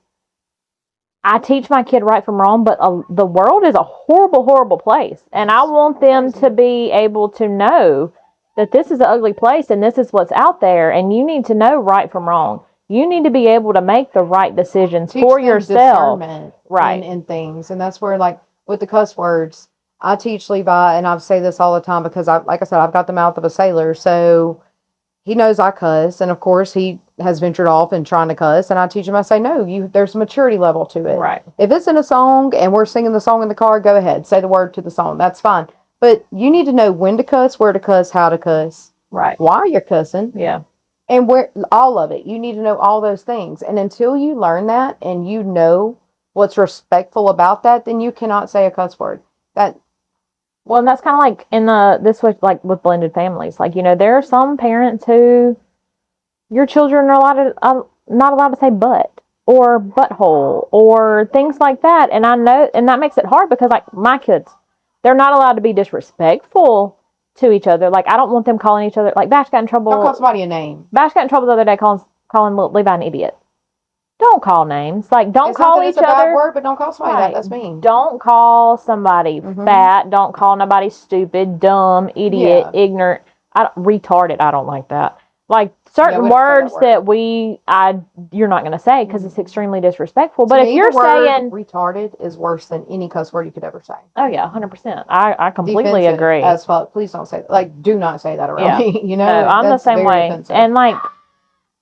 Speaker 1: I teach my kid right from wrong, but the world is a horrible, horrible place. And I want them to be able to know that this is an ugly place and this is what's out there. And you need to know right from wrong. You need to be able to make the right decisions for yourself.
Speaker 2: Right. In things. And that's where, like, with the cuss words, I teach Levi, and I say this all the time because, like I said, I've got the mouth of a sailor. So he knows I cuss. And, of course, he has ventured off and trying to cuss. And I teach him, I say, no, there's a maturity level to it.
Speaker 1: Right.
Speaker 2: If it's in a song and we're singing the song in the car, go ahead. Say the word to the song. That's fine. But you need to know when to cuss, where to cuss, how to cuss.
Speaker 1: Right.
Speaker 2: Why you're cussing.
Speaker 1: Yeah.
Speaker 2: And where all of it. You need to know all those things. And until you learn that and you know what's respectful about that, then you cannot say a cuss word.
Speaker 1: Well, and that's kind of like this was like with blended families. Like, there are some parents who your children are not allowed to say butt or butthole or things like that. And I know, and that makes it hard because like my kids, they're not allowed to be disrespectful to each other. Like, I don't want them calling each other, like Bash got in trouble.
Speaker 2: Don't call somebody a name.
Speaker 1: Bash got in trouble the other day calling Levi an idiot. Don't call names. Like, don't call each other. It's a bad
Speaker 2: word, but don't call somebody that. That's mean.
Speaker 1: Don't call somebody fat. Don't call nobody stupid, dumb, idiot, ignorant, retarded. I don't like that. Like, certain words that you're not going to say because it's extremely disrespectful. But if you're saying
Speaker 2: retarded is worse than any cuss word you could ever say.
Speaker 1: Oh yeah, 100%. I completely agree.
Speaker 2: As fuck. Please don't say that. Like, do not say that around me.
Speaker 1: No, I'm the same way. Offensive. And like,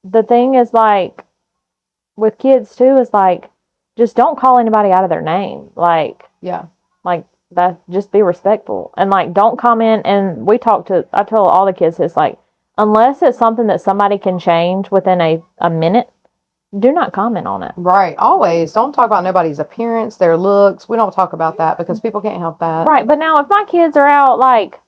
Speaker 1: the thing is, like, with kids too, is like, just don't call anybody out of their name. Like, like that. Just be respectful and like, don't comment. And I tell all the kids, it's like, unless it's something that somebody can change within a minute, do not comment on it.
Speaker 2: Right. Always. Don't talk about nobody's appearance, their looks. We don't talk about that because people can't help that.
Speaker 1: Right. But now if my kids are out, like,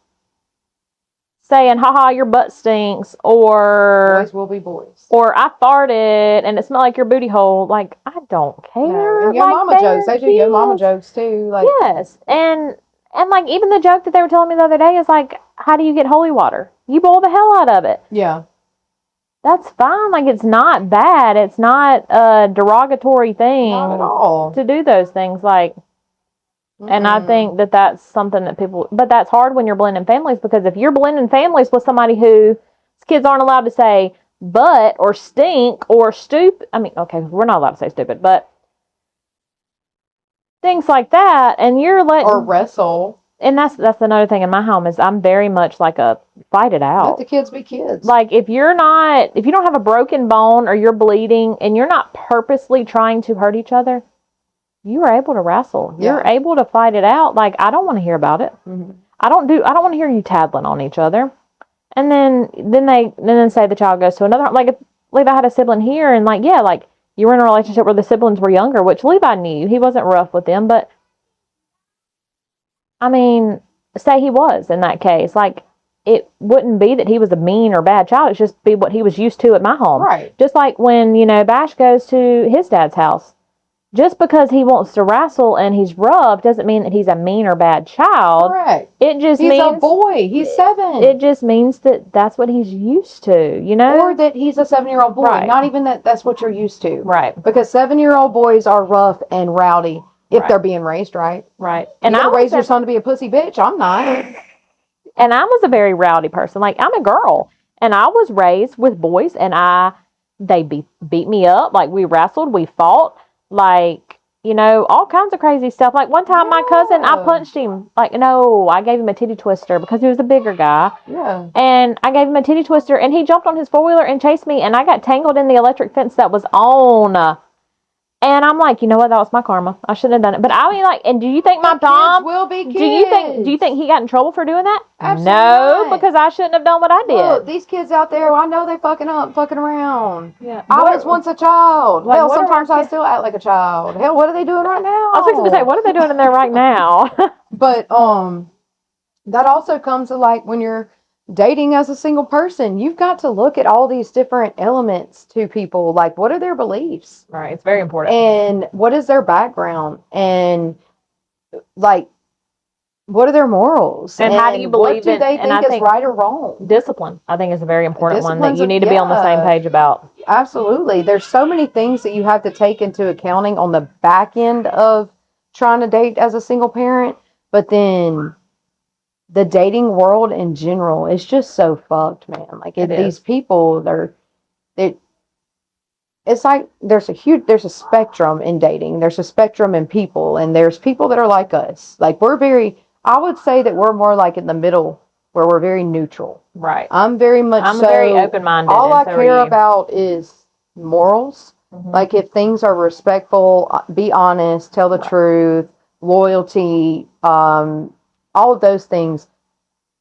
Speaker 1: saying, haha, your butt stinks, or
Speaker 2: boys will be boys.
Speaker 1: Or I farted and it smelled like your booty hole, like, I don't care.
Speaker 2: No. And yo mama jokes. They do yo mama jokes too. Like,
Speaker 1: yes. And like, even the joke that they were telling me the other day is like, how do you get holy water? You boil the hell out of it.
Speaker 2: Yeah.
Speaker 1: That's fine. Like, it's not bad. It's not a derogatory thing.
Speaker 2: Not at all.
Speaker 1: To do those things. Like, and I think that that's something that people, but that's hard when you're blending families, because if you're blending families with somebody whose kids aren't allowed to say butt or stink or stupid, I mean, okay, we're not allowed to say stupid, but things like that, and you're letting,
Speaker 2: or wrestle.
Speaker 1: And that's another thing in my home is I'm very much like a fight it out.
Speaker 2: Let the kids be kids.
Speaker 1: Like, if you don't have a broken bone or you're bleeding and you're not purposely trying to hurt each other, you are able to wrestle.
Speaker 2: Yeah.
Speaker 1: You're able to fight it out. Like, I don't want to hear about it.
Speaker 2: Mm-hmm.
Speaker 1: I don't want to hear you tattling on each other. And then say the child goes to another, like, if Levi had a sibling here and like, yeah, like, you were in a relationship where the siblings were younger, which Levi knew. He wasn't rough with them, but I mean, say he was in that case, like, it wouldn't be that he was a mean or bad child. It's just be what he was used to at my home.
Speaker 2: Right.
Speaker 1: Just like when, Bash goes to his dad's house. Just because he wants to wrestle and he's rough doesn't mean that he's a mean or bad child.
Speaker 2: Correct.
Speaker 1: It just
Speaker 2: he's
Speaker 1: means...
Speaker 2: a boy. He's 7.
Speaker 1: It just means that that's what he's used to,
Speaker 2: Or that he's a 7-year-old boy.
Speaker 1: Right.
Speaker 2: Not even that's what you're used to.
Speaker 1: Right.
Speaker 2: Because 7-year-old boys are rough and rowdy if they're being raised right.
Speaker 1: Right.
Speaker 2: And I raise your son to be a pussy bitch. I'm not.
Speaker 1: And I was a very rowdy person. Like, I'm a girl. And I was raised with boys, and they beat me up. Like, we wrestled, we fought. Like, all kinds of crazy stuff. Like, one time my cousin, I punched him. Like, no, I gave him a titty twister because he was a bigger guy.
Speaker 2: Yeah.
Speaker 1: And I gave him a titty twister, and he jumped on his 4-wheeler and chased me, and I got tangled in the electric fence that was on. And I'm like, you know what? That was my karma. I shouldn't have done it. But I mean, like, and do you think my Dom
Speaker 2: will be kids?
Speaker 1: Do you think he got in trouble for doing that?
Speaker 2: Absolutely
Speaker 1: No,
Speaker 2: not.
Speaker 1: Because I shouldn't have done what I did.
Speaker 2: Look, these kids out there, I know they fucking around.
Speaker 1: Yeah.
Speaker 2: I was once a child.
Speaker 1: Like,
Speaker 2: Hell, sometimes I still act like a child. Hell, what are they doing right now?
Speaker 1: I was fixing to say, what are they doing in there right now?
Speaker 2: But that also comes to, like, when you're dating as a single person, you've got to look at all these different elements to people. Like, what are their beliefs?
Speaker 1: Right. It's very important.
Speaker 2: And what is their background? And, like, what are their morals?
Speaker 1: And how do you believe
Speaker 2: what do they think is right or wrong?
Speaker 1: Discipline, I think, is a very important one that
Speaker 2: Discipline's
Speaker 1: you need to be on the same page about.
Speaker 2: Absolutely. There's so many things that you have to take into accounting on the back end of trying to date as a single parent. But then the dating world in general is just so fucked, man. Like, these people, it's like there's a spectrum in dating. There's a spectrum in people, and there's people that are like us. Like, I would say that we're more like in the middle, where we're very neutral.
Speaker 1: Right.
Speaker 2: I'm very
Speaker 1: open-minded.
Speaker 2: All I care about is morals. Mm-hmm. Like, if things are respectful, be honest, tell the truth, loyalty, all of those things,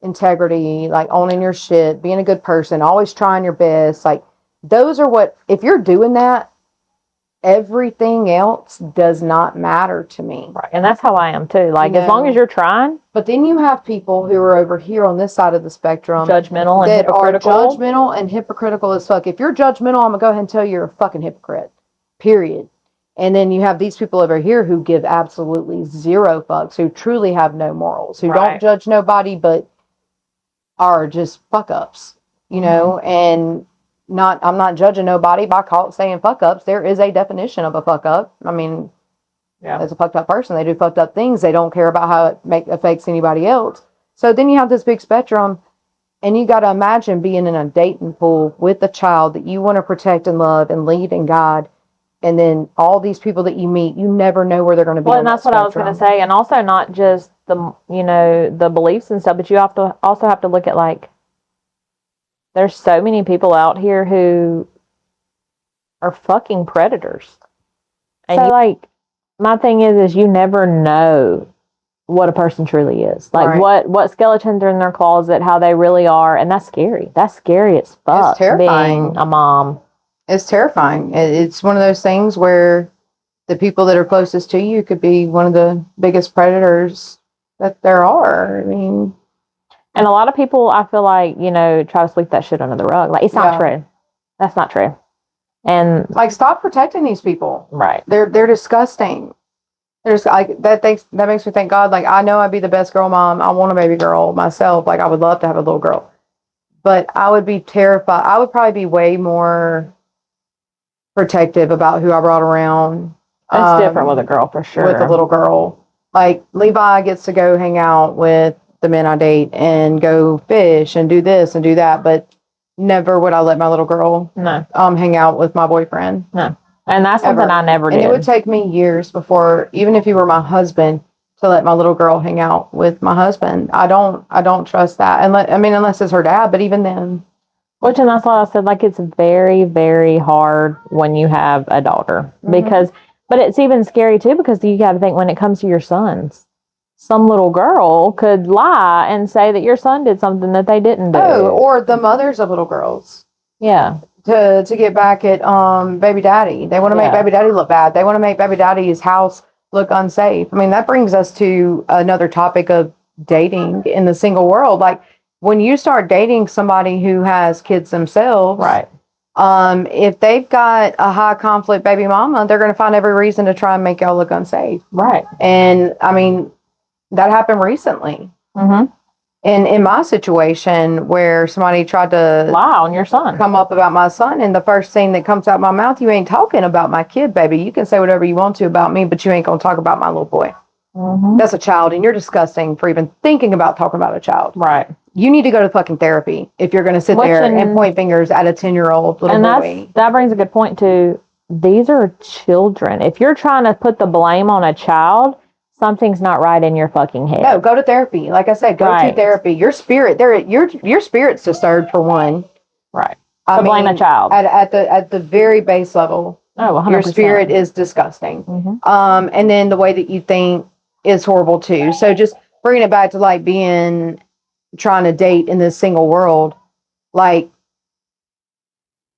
Speaker 2: integrity, like owning your shit, being a good person, always trying your best. Like, those are if you're doing that, everything else does not matter to me.
Speaker 1: Right. And that's how I am too. Like, as long as you're trying.
Speaker 2: But then you have people who are over here on this side of the spectrum.
Speaker 1: Judgmental and hypocritical.
Speaker 2: Are judgmental and hypocritical as fuck. If you're judgmental, I'm going to go ahead and tell you you're a fucking hypocrite. Period. And then you have these people over here who give absolutely zero fucks, who truly have no morals, who don't judge nobody, but are just fuck ups, and I'm not judging nobody by saying fuck ups. There is a definition of a fuck up. I mean, as a fucked up person, they do fucked up things. They don't care about how it affects anybody else. So then you have this big spectrum, and you got to imagine being in a dating pool with a child that you want to protect and love and lead and guide. And then all these people that you meet, you never know where they're going to be.
Speaker 1: Well, and that's what I was going to say. And also not just the beliefs and stuff, but you also have to look at, like, there's so many people out here who are fucking predators. And so, my thing is you never know what a person truly is. Like, what skeletons are in their closet, how they really are. And that's scary. That's scary as fuck.
Speaker 2: It's terrifying.
Speaker 1: Being a mom.
Speaker 2: It's terrifying. It's one of those things where the people that are closest to you could be one of the biggest predators that there are. I mean,
Speaker 1: and a lot of people, I feel like, try to sweep that shit under the rug. Like, it's not true. That's not true. And
Speaker 2: like, stop protecting these people.
Speaker 1: Right.
Speaker 2: They're disgusting. There's like that makes me thank God. Like, I know I'd be the best girl mom. I want a baby girl myself. Like, I would love to have a little girl, but I would be terrified. I would probably be way more protective about who I brought around.
Speaker 1: It's different with a girl for sure.
Speaker 2: With a little girl, like Levi gets to go hang out with the men I date and go fish and do this and do that, but never would I let my little girl hang out with my boyfriend.
Speaker 1: No. And that's something I never did.
Speaker 2: And it would take me years before, even if he were my husband, to let my little girl hang out with my husband. I don't trust that. Unless it's her dad, but even then.
Speaker 1: And that's why I said, like, it's very, very hard when you have a daughter. Mm-hmm. But it's even scary too, because you got to think, when it comes to your sons, some little girl could lie and say that your son did something that they didn't do.
Speaker 2: Oh, or the mothers of little girls.
Speaker 1: Yeah.
Speaker 2: To get back at baby daddy. They want to make baby daddy look bad. They want to make baby daddy's house look unsafe. I mean, that brings us to another topic of dating in the single world. Like, when you start dating somebody who has kids themselves,
Speaker 1: right?
Speaker 2: If they've got a high conflict baby mama, they're going to find every reason to try and make y'all look unsafe.
Speaker 1: Right.
Speaker 2: And I mean, that happened recently.
Speaker 1: Mm-hmm.
Speaker 2: And in my situation, where somebody tried to
Speaker 1: lie on your son,
Speaker 2: come up about my son, and the first thing that comes out my mouth, you ain't talking about my kid, baby. You can say whatever you want to about me, but you ain't going to talk about my little boy.
Speaker 1: Mm-hmm.
Speaker 2: That's a child, and you're disgusting for even thinking about talking about a child.
Speaker 1: Right.
Speaker 2: You need to go to fucking therapy if you're going to sit there and point fingers at a 10-year-old little boy.
Speaker 1: That brings a good point too. These are children. If you're trying to put the blame on a child, something's not right in your fucking head.
Speaker 2: No, go to therapy. Like I said, go to therapy. Your spirit, your spirit's disturbed for one.
Speaker 1: Right. Blame a child
Speaker 2: at the very base level.
Speaker 1: Oh, 100%.
Speaker 2: Your spirit is disgusting.
Speaker 1: Mm-hmm.
Speaker 2: And then the way that you think is horrible too. So just bringing it back to like trying to date in this single world, like,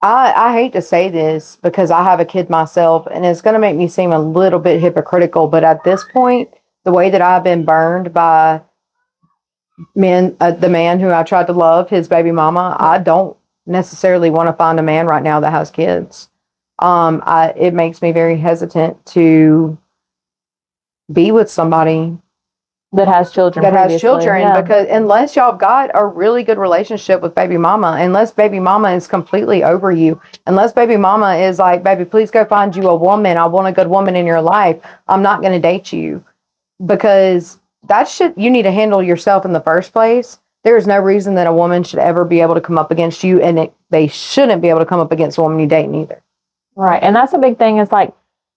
Speaker 2: I hate to say this because I have a kid myself, and it's going to make me seem a little bit hypocritical, but at this point, the way that I've been burned by the man who I tried to love, his baby mama, I don't necessarily want to find a man right now that has kids. It makes me very hesitant to be with somebody
Speaker 1: that has children.
Speaker 2: Yeah. Because unless y'all got a really good relationship with baby mama, unless baby mama is completely over you, unless baby mama is like, baby, please go find you a woman. I want a good woman in your life. I'm not going to date you, because that shit you need to handle yourself in the first place. There is no reason that a woman should ever be able to come up against you, and they shouldn't be able to come up against a woman you date either.
Speaker 1: Right. And that's a big thing. It's like,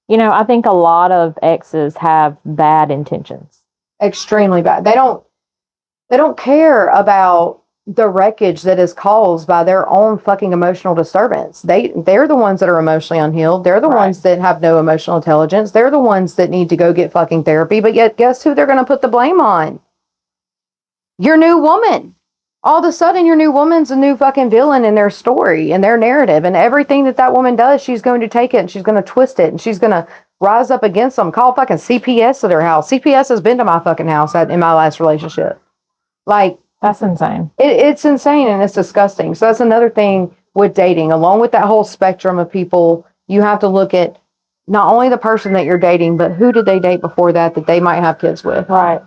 Speaker 1: I think a lot of exes have bad intentions.
Speaker 2: Extremely bad. They don't care about the wreckage that is caused by their own fucking emotional disturbance. They're the ones that are emotionally unhealed. They're the ones that have no emotional intelligence. They're the ones that need to go get fucking therapy. But yet, guess who they're going to put the blame on? Your new woman. All of a sudden, your new woman's a new fucking villain in their story and their narrative, and everything that woman does, she's going to take it and she's going to twist it and she's going to rise up against them. Call fucking CPS to their house. CPS has been to my fucking house in my last relationship. Like,
Speaker 1: that's insane.
Speaker 2: It's insane, and it's disgusting. So that's another thing with dating. Along with that whole spectrum of people, you have to look at not only the person that you're dating, but who did they date before that they might have kids with.
Speaker 1: Right.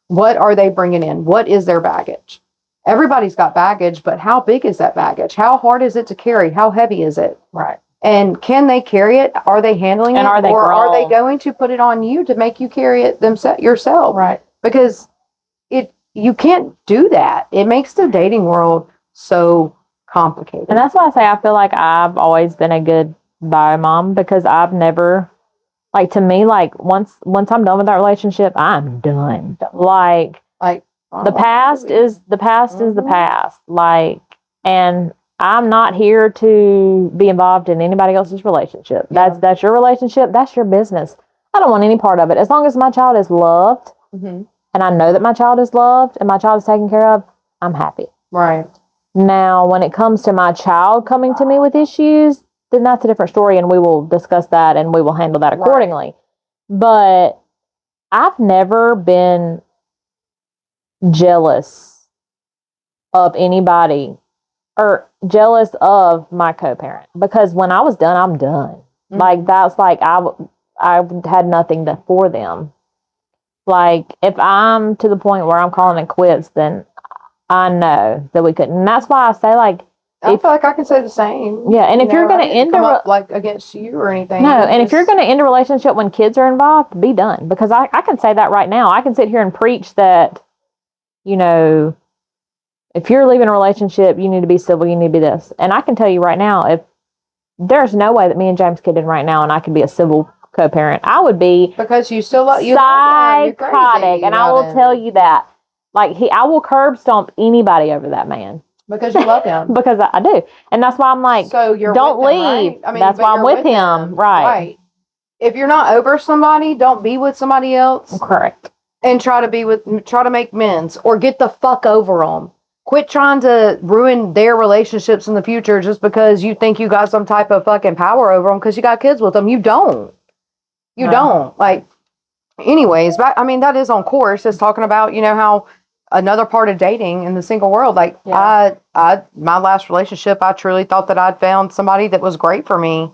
Speaker 2: What are they bringing in? What is their baggage? Everybody's got baggage, but how big is that baggage? How hard is it to carry? How heavy is it?
Speaker 1: Right.
Speaker 2: And can they carry it? Are they handling it? Are they going to put it on you to make you carry it yourself?
Speaker 1: Right.
Speaker 2: Because you can't do that. It makes the dating world so complicated.
Speaker 1: And that's why I say I feel like I've always been a good bye mom, because I've never, like, to me, like, once I'm done with that relationship, I'm done. Like the past is the past. Like, and I'm not here to be involved in anybody else's relationship. Yeah. That's your relationship. That's your business. I don't want any part of it. As long as my child is loved, and I know that my child is loved and my child is taken care of, I'm happy.
Speaker 2: Right.
Speaker 1: Now, when it comes to my child coming to me with issues, then that's a different story, and we will discuss that, and we will handle that accordingly. Right. But I've never been jealous of anybody or jealous of my co-parent, because when I was done, I'm done. Mm-hmm. Like, that's like I had nothing for them. Like, if I'm to the point where I'm calling it quits, then I know that we couldn't. And that's why I say, like,
Speaker 2: I feel like I can say the same.
Speaker 1: Yeah, and if you're going to end
Speaker 2: like against you or anything.
Speaker 1: No, and if you're going to end a relationship when kids are involved, be done. Because I can say that right now. I can sit here and preach that, you know, if you're leaving a relationship, you need to be civil, you need to be this. And I can tell you right now, if there's no way that me and James could in right now and I could be a civil co-parent, I would be,
Speaker 2: because you still love,
Speaker 1: psychotic, and I will tell you that. Like, I will curb stomp anybody over that man.
Speaker 2: Because you love him.
Speaker 1: Because I do. And that's why I'm like,
Speaker 2: so you're
Speaker 1: don't
Speaker 2: with him,
Speaker 1: leave.
Speaker 2: Right? I mean,
Speaker 1: that's why I'm with him. Right.
Speaker 2: If you're not over somebody, don't be with somebody else.
Speaker 1: Correct.
Speaker 2: And try to make amends, or get the fuck over them. Quit trying to ruin their relationships in the future just because you think you got some type of fucking power over them because you got kids with them. You don't. You don't. Like, anyways, but I mean, that is on course. It's talking about, you know, how another part of dating in the single world. Like, my last relationship, I truly thought that I'd found somebody that was great for me.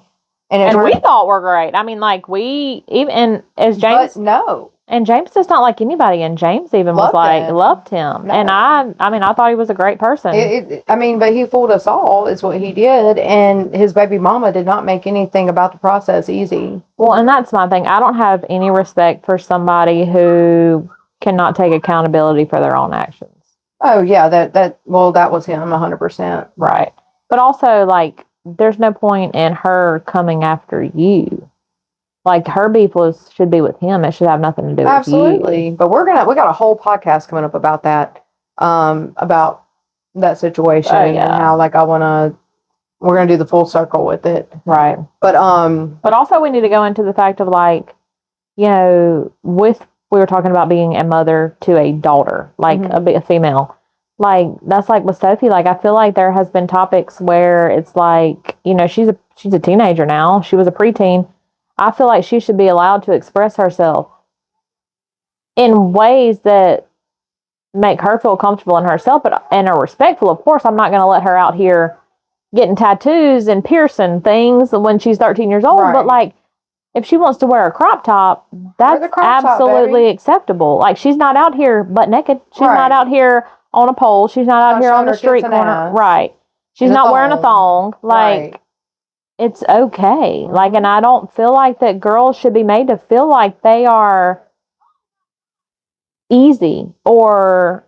Speaker 1: And we thought we're great. I mean, like, we even, as James.
Speaker 2: But no.
Speaker 1: And James does not like anybody, and James even loved him. No. And I mean, I thought he was a great person.
Speaker 2: But he fooled us all, is what he did, and his baby mama did not make anything about the process easy.
Speaker 1: Well, and that's my thing. I don't have any respect for somebody who cannot take accountability for their own actions.
Speaker 2: Oh, yeah, that was him, 100%.
Speaker 1: Right. But also, like, there's no point in her coming after you. Like, her beef should be with him. It should have nothing to do with you.
Speaker 2: Absolutely. But we got a whole podcast coming up about that, about that situation and how, like, we're going to do the full circle with it.
Speaker 1: Right.
Speaker 2: But
Speaker 1: also we need to go into the fact of, like, you know, we were talking about being a mother to a daughter, like a female. Like, that's like with Sophie. Like, I feel like there has been topics where it's like, you know, she's a teenager now. She was a preteen. I feel like she should be allowed to express herself in ways that make her feel comfortable in herself, and are respectful. Of course, I'm not going to let her out here getting tattoos and piercing things when she's 13 years old. Right. But, like, if she wants to wear a crop top, that's absolutely acceptable. Like, she's not out here butt naked. She's not out here on a pole. She's not out here on the street corner. Right. She's not wearing a thong. Like, it's okay. Like, and I don't feel like that girls should be made to feel like they are easy or,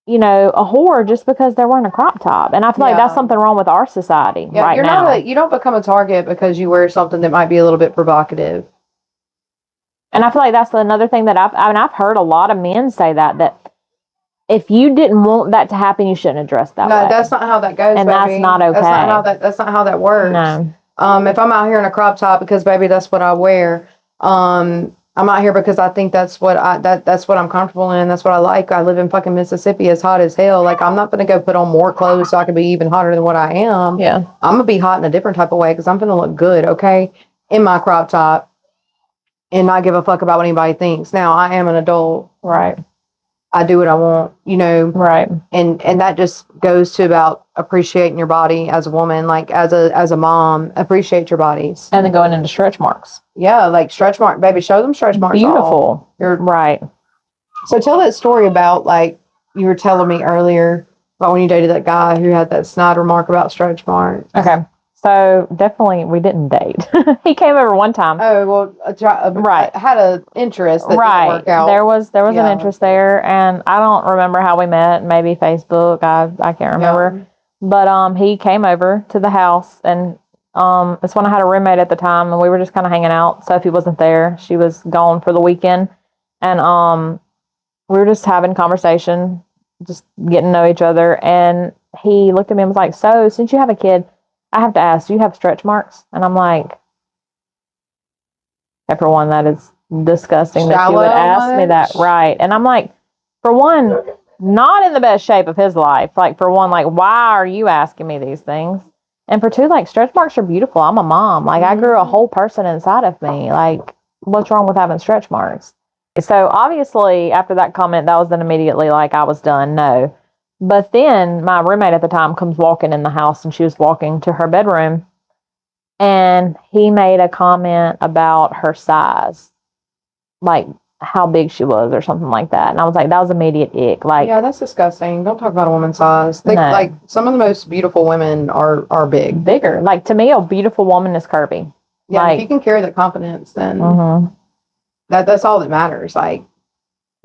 Speaker 1: you know, a whore just because they're wearing a crop top. And I feel like that's something wrong with our society right now.
Speaker 2: You don't become a target because you wear something that might be a little bit provocative.
Speaker 1: And I feel like that's another thing that I've heard a lot of men say that if you didn't want that to happen, you shouldn't address that way.
Speaker 2: No, that's not how that goes,
Speaker 1: and
Speaker 2: baby.
Speaker 1: That's not okay.
Speaker 2: That's not how that works.
Speaker 1: No.
Speaker 2: If I'm out here in a crop top because, baby, that's what I wear. I'm out here because I think that's what I'm comfortable in. That's what I like. I live in fucking Mississippi. It's hot as hell. Like, I'm not going to go put on more clothes so I can be even hotter than what I am.
Speaker 1: Yeah.
Speaker 2: I'm going to be hot in a different type of way because I'm going to look good, okay, in my crop top and not give a fuck about what anybody thinks. Now, I am an adult.
Speaker 1: Right.
Speaker 2: I do what I want, you know.
Speaker 1: Right.
Speaker 2: And that just goes to about appreciating your body as a woman, like as a mom, appreciate your bodies.
Speaker 1: And then going into stretch marks.
Speaker 2: Yeah, like stretch mark, baby, show them stretch marks.
Speaker 1: Beautiful. You're right.
Speaker 2: So tell that story about, like, you were telling me earlier about when you dated that guy who had that snide remark about stretch marks.
Speaker 1: Okay. So definitely we didn't date. He came over one time.
Speaker 2: Oh, well, I had an interest that didn't work out.
Speaker 1: There was an interest there, and I don't remember how we met. Maybe Facebook. I can't remember. Yeah. But he came over to the house, and it's when I had a roommate at the time, and we were just kind of hanging out. Sophie wasn't there. She was gone for the weekend, and we were just having conversation, just getting to know each other. And he looked at me and was like, "So, since you have a kid, I have to ask, do you have stretch marks?" And I'm like, for one, that is disgusting that you would ask me that. Right. And I'm like, for one, not in the best shape of his life. Like, for one, like, why are you asking me these things? And for two, like, stretch marks are beautiful. I'm a mom. Like, I grew a whole person inside of me. Like, what's wrong with having stretch marks? So obviously, after that comment, that was then immediately like I was done. No. But then my roommate at the time comes walking in the house, and she was walking to her bedroom, and he made a comment about her size, like how big she was or something like that. And I was like, that was immediate ick. Like,
Speaker 2: yeah, that's disgusting. Don't talk about a woman's size.
Speaker 1: No.
Speaker 2: Like, some of the most beautiful women are big.
Speaker 1: Bigger. Like, to me, a beautiful woman is curvy.
Speaker 2: Yeah,
Speaker 1: like,
Speaker 2: if you can carry the confidence, then
Speaker 1: mm-hmm.
Speaker 2: that's all that matters. Like,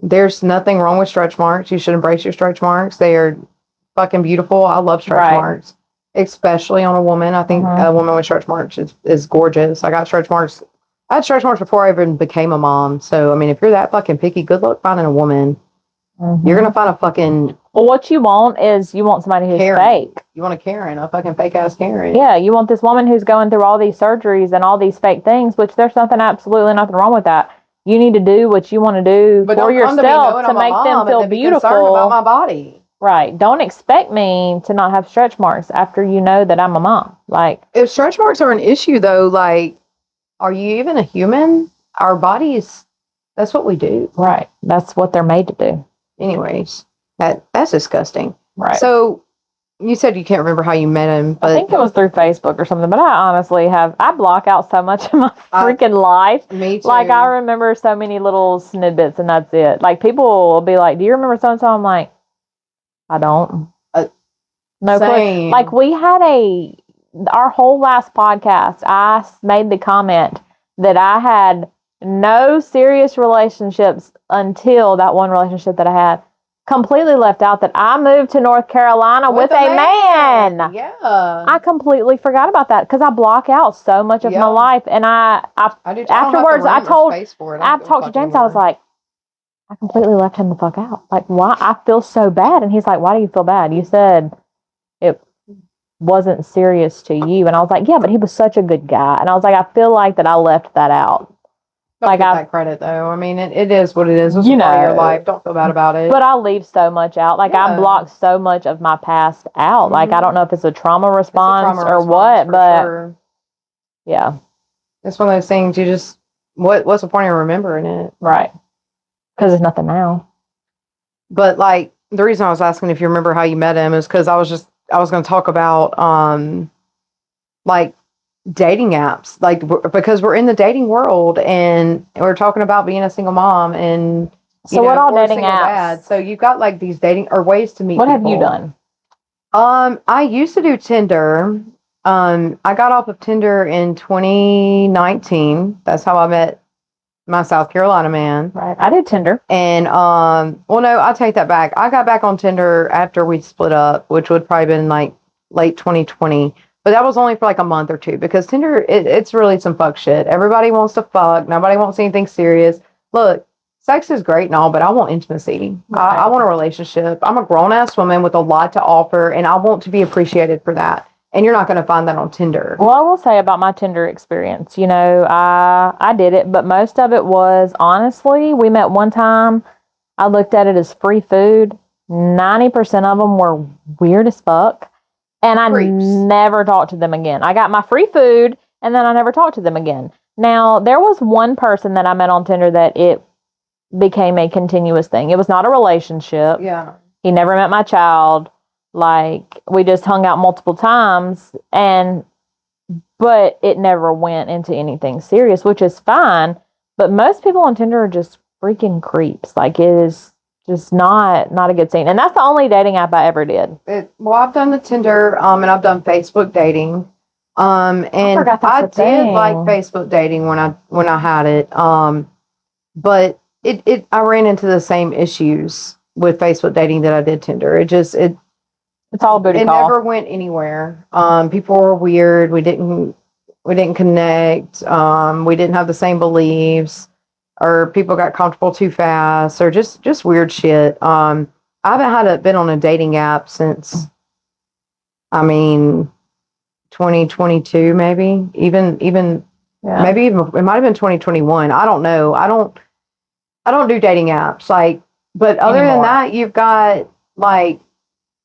Speaker 2: there's nothing wrong with stretch marks. You should embrace your stretch marks. They are fucking beautiful. I love stretch marks, especially on a woman. I think a woman with stretch marks is gorgeous. I got stretch marks. I had stretch marks before I even became a mom. So, I mean, if you're that fucking picky, good luck finding a woman. You're going to find a fucking...
Speaker 1: Well, what you want is you want somebody who's
Speaker 2: Karen.
Speaker 1: fake.
Speaker 2: You want a Karen, a fucking fake-ass Karen.
Speaker 1: Yeah, you want this woman who's going through all these surgeries and all these fake things, which there's absolutely nothing wrong with that. You need to do what you want to do for yourself to make them feel beautiful.
Speaker 2: About my body.
Speaker 1: Right. Don't expect me to not have stretch marks after you know that I'm a mom. Like,
Speaker 2: if stretch marks are an issue, though, like, are you even a human? Our bodies, that's what we do.
Speaker 1: Right. That's what they're made to do.
Speaker 2: Anyways, that's disgusting.
Speaker 1: Right.
Speaker 2: So, you said you can't remember how you met him, but...
Speaker 1: I think it was through Facebook or something, but I honestly I block out so much of my freaking life.
Speaker 2: Me too.
Speaker 1: Like, I remember so many little snippets, and that's it. Like, people will be like, do you remember so-and-so? I'm like, I don't. No clue. Like, we had our whole last podcast, I made the comment that I had no serious relationships until that one relationship that I had. Completely left out that I moved to North Carolina with a man.
Speaker 2: Yeah.
Speaker 1: I completely forgot about that because I block out so much of my life. And I do afterwards, I told to James, I was like, I completely left him the fuck out. Like, why? I feel so bad. And he's like, why do you feel bad? You said it wasn't serious to you. And I was like, yeah, but he was such a good guy. And I was like, I feel like that I left that out.
Speaker 2: Don't get that credit, though. I mean, it is what it is. It's part of your life. Don't feel bad about it.
Speaker 1: But I leave so much out. Like, I block so much of my past out. Mm-hmm. Like, I don't know if it's a trauma response or what, but yeah.
Speaker 2: It's one of those things you just, what's the point of remembering it?
Speaker 1: Right. Because there's nothing now.
Speaker 2: But, like, the reason I was asking if you remember how you met him is because I was going to talk about, like, dating apps, like, because we're in the dating world and we're talking about being a single mom and
Speaker 1: what all dating apps?
Speaker 2: Dad. So you've got like these dating or ways to meet.
Speaker 1: What people. Have you done?
Speaker 2: I used to do Tinder. I got off of Tinder in 2019. That's how I met my South Carolina man.
Speaker 1: Right. I did Tinder.
Speaker 2: And well, no, I'll take that back. I got back on Tinder after we split up, which would probably been like late 2020. But that was only for like a month or two because Tinder, it's really some fuck shit. Everybody wants to fuck. Nobody wants anything serious. Look, sex is great and all, but I want intimacy. Right. I want a relationship. I'm a grown-ass woman with a lot to offer, and I want to be appreciated for that. And you're not going to find that on Tinder.
Speaker 1: Well, I will say about my Tinder experience, I did it, but most of it was, honestly, we met one time. I looked at it as free food. 90% of them were weird as fuck. And I never talked to them again. I got my free food, and then I never talked to them again. Now, there was one person that I met on Tinder that it became a continuous thing. It was not a relationship.
Speaker 2: Yeah.
Speaker 1: He never met my child. Like, we just hung out multiple times, but it never went into anything serious, which is fine. But most people on Tinder are just freaking creeps. Like, it is just not a good scene. And that's the only dating app I ever did.
Speaker 2: Well, I've done the Tinder, and I've done Facebook dating. And I did like Facebook dating when I had it. But I ran into the same issues with Facebook dating that I did Tinder. It's all a booty call. It never went anywhere. People were weird. We didn't connect. We didn't have the same beliefs. Or people got comfortable too fast, or just weird shit. I haven't been on a dating app since, 2022, maybe. Even maybe even it might have been 2021. I don't know. I don't do dating apps. Like, but other than that, you've got like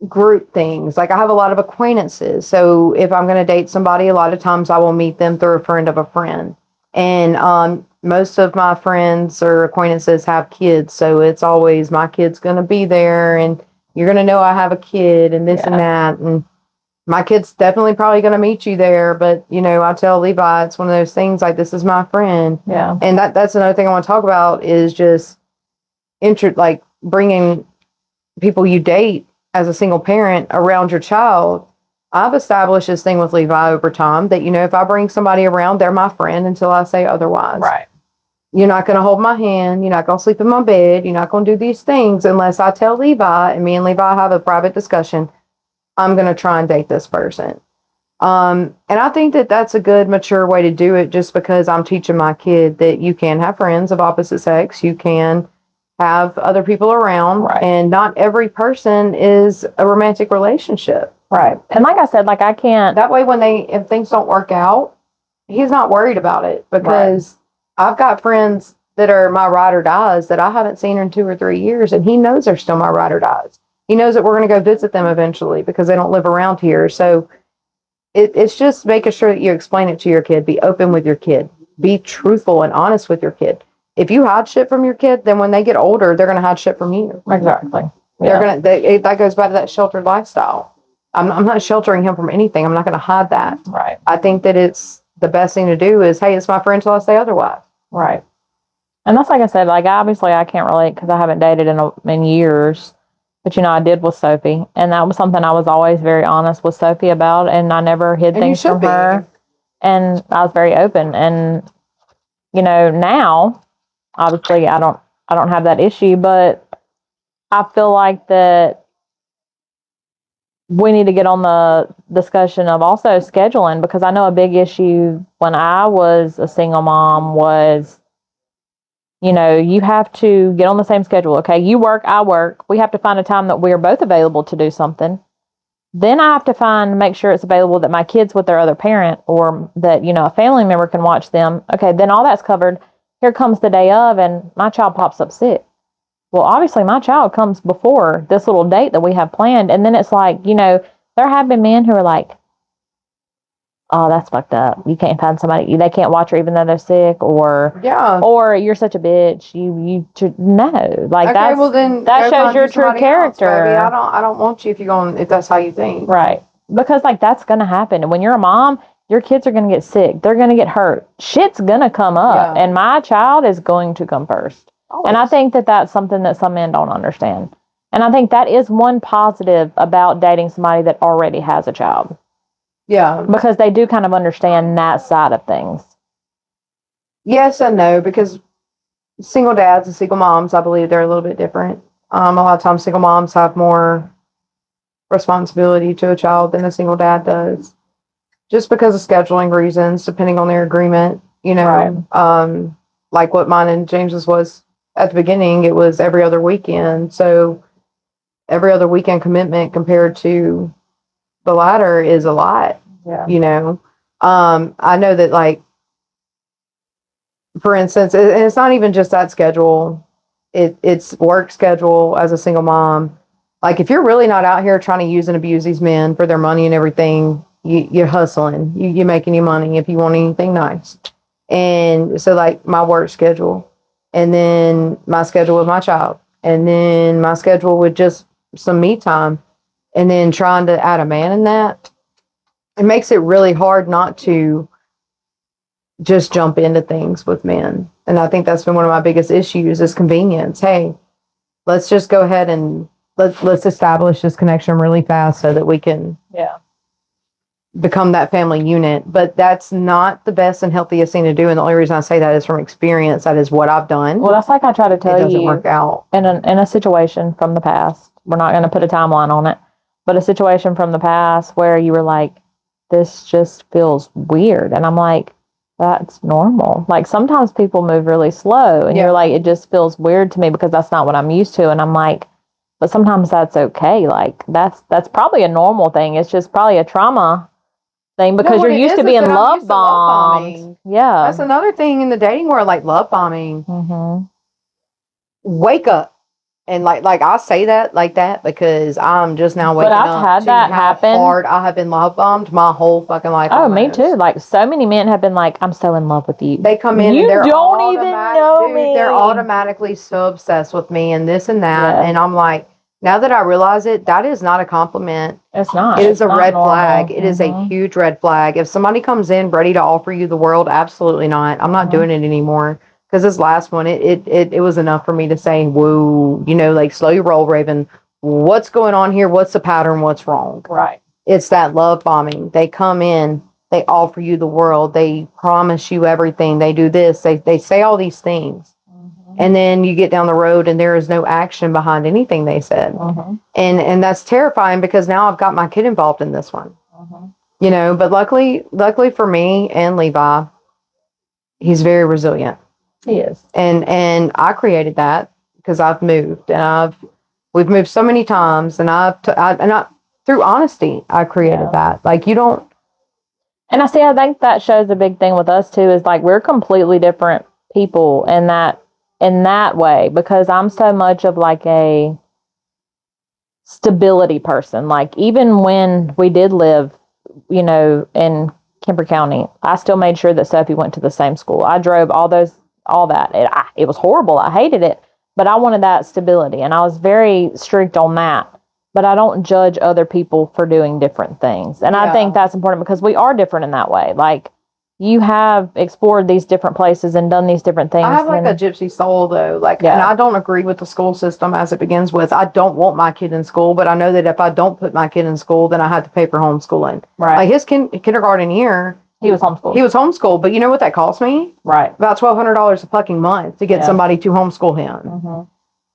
Speaker 2: group things. Like I have a lot of acquaintances. So if I'm going to date somebody, a lot of times I will meet them through a friend of a friend. And most of my friends or acquaintances have kids. So it's always my kid's going to be there and you're going to know I have a kid and this and that. And my kid's definitely probably going to meet you there. But, you know, I tell Levi, it's one of those things like, this is my friend.
Speaker 1: Yeah.
Speaker 2: And that's another thing I want to talk about is just like bringing people you date as a single parent around your child. I've established this thing with Levi over time that, you know, if I bring somebody around, they're my friend until I say otherwise.
Speaker 1: Right.
Speaker 2: You're not going to hold my hand. You're not going to sleep in my bed. You're not going to do these things unless I tell Levi and me and Levi have a private discussion. I'm going to try and date this person. And I think that that's a good, mature way to do it just because I'm teaching my kid that you can have friends of opposite sex. You can have other people around,
Speaker 1: right.
Speaker 2: And not every person is a romantic relationship.
Speaker 1: Right. And like I said, like I can't.
Speaker 2: That way, if things don't work out, he's not worried about it because I've got friends that are my ride or dies that I haven't seen in 2 or 3 years, and he knows they're still my ride or dies. He knows that we're going to go visit them eventually because they don't live around here. So it's just making sure that you explain it to your kid. Be open with your kid. Be truthful and honest with your kid. If you hide shit from your kid, then when they get older, they're going to hide shit from you.
Speaker 1: Exactly.
Speaker 2: Yeah. That goes back to that sheltered lifestyle. I'm not sheltering him from anything. I'm not going to hide that.
Speaker 1: Right.
Speaker 2: I think that it's the best thing to do is, hey, it's my friend till I say otherwise.
Speaker 1: Right. And that's like I said, like obviously I can't relate because I haven't dated in years. But, you know, I did with Sophie. And that was something I was always very honest with Sophie about. And I never hid things from her. And I was very open. And, you know, now, obviously, I don't have that issue. But I feel like that we need to get on the discussion of also scheduling. Because I know a big issue when I was a single mom was, you know, you have to get on the same schedule. Okay, you work, I work. We have to find a time that we are both available to do something. Then I have to make sure it's available that my kids with their other parent or that, you know, a family member can watch them. Okay, then all that's covered. Here comes the day of and my child pops up sick. Well, obviously my child comes before this little date that we have planned. And then it's like, you know, there have been men who are like, oh, that's fucked up. You can't find somebody. They can't watch her even though they're sick, or you're such a bitch. You no, like okay, that's well then that shows your true character.
Speaker 2: Else, I don't want you if that's how you think.
Speaker 1: Right, because like that's gonna happen. And when you're a mom, your kids are gonna get sick. They're gonna get hurt. Shit's gonna come up, and my child is going to come first. Always. And I think that that's something that some men don't understand. And I think that is one positive about dating somebody that already has a child.
Speaker 2: Yeah.
Speaker 1: Because they do kind of understand that side of things.
Speaker 2: Yes and no, because single dads and single moms, I believe they're a little bit different. A lot of times single moms have more responsibility to a child than a single dad does. Just because of scheduling reasons, depending on their agreement, you know. Right. Like what mine and James's was at the beginning, it was every other weekend. So every other weekend commitment compared to the latter is a lot, you know. I know that, like, for instance, and it's not even just that schedule. It's work schedule as a single mom. Like, if you're really not out here trying to use and abuse these men for their money and everything, you're hustling. You're making your money if you want anything nice. And so, like, my work schedule, and then my schedule with my child, and then my schedule with just some me time, and then trying to add a man in that, it makes it really hard not to just jump into things with men. And I think that's been one of my biggest issues is convenience. Hey, let's just go ahead and let's establish this connection really fast so that we can become that family unit. But that's not the best and healthiest thing to do. And the only reason I say that is from experience. That is what I've done.
Speaker 1: Well, that's like I try to tell you. It
Speaker 2: doesn't work out.
Speaker 1: In a situation from the past. We're not going to put a timeline on it. But a situation from the past where you were like, this just feels weird. And I'm like, that's normal. Like, sometimes people move really slow. And you're like, it just feels weird to me because that's not what I'm used to. And I'm like, but sometimes that's okay. Like, that's probably a normal thing. It's just probably a trauma thing because you're used to being love bombed. Yeah.
Speaker 2: That's another thing in the dating world, like love bombing.
Speaker 1: Mm-hmm.
Speaker 2: Wake up. And like I say that like that because I'm just now waking
Speaker 1: I've
Speaker 2: up
Speaker 1: had
Speaker 2: to
Speaker 1: that
Speaker 2: how
Speaker 1: happen.
Speaker 2: hard I have been love bombed my whole fucking life.
Speaker 1: Oh,
Speaker 2: almost.
Speaker 1: me too. Like so many men have been like, "I'm so in love with you."
Speaker 2: They come in
Speaker 1: you
Speaker 2: and they're
Speaker 1: don't even know
Speaker 2: dude,
Speaker 1: me.
Speaker 2: they're automatically so obsessed with me and this and that.
Speaker 1: Yeah.
Speaker 2: And I'm like, now that I realize it, that is not a compliment.
Speaker 1: It's not.
Speaker 2: It is a red
Speaker 1: normal.
Speaker 2: flag. It is a huge red flag. If somebody comes in ready to offer you the world, absolutely not. I'm not doing it anymore. Because this last one, it was enough for me to say, whoa, like slow your roll, Raven. What's going on here? What's the pattern? What's wrong?
Speaker 1: Right.
Speaker 2: It's that love bombing. They come in, they offer you the world, they promise you everything, they do this, they say all these things. And then you get down the road and there is no action behind anything they said. And that's terrifying because now I've got my kid involved in this one. But luckily for me and Levi, he's very resilient.
Speaker 1: He is.
Speaker 2: And I created that because I've moved and we've moved so many times and through honesty, I created that. Like you don't.
Speaker 1: And I think that shows a big thing with us too, is like, we're completely different people in that way, because I'm so much of like a stability person. Like even when we did live, in Kemper County, I still made sure that Sophie went to the same school. I drove all that. It was horrible. I hated it, but I wanted that stability, and I was very strict on that. But I don't judge other people for doing different things. And I think that's important because we are different in that way. Like, you have explored these different places and done these different things.
Speaker 2: I have like a gypsy soul though. And I don't agree with the school system as it begins with. I don't want my kid in school, but I know that if I don't put my kid in school, then I have to pay for homeschooling.
Speaker 1: Right.
Speaker 2: Like his kindergarten year,
Speaker 1: he was homeschooled.
Speaker 2: He was homeschooled, but you know what that cost me?
Speaker 1: Right.
Speaker 2: About $1,200 a fucking month to get somebody to homeschool him.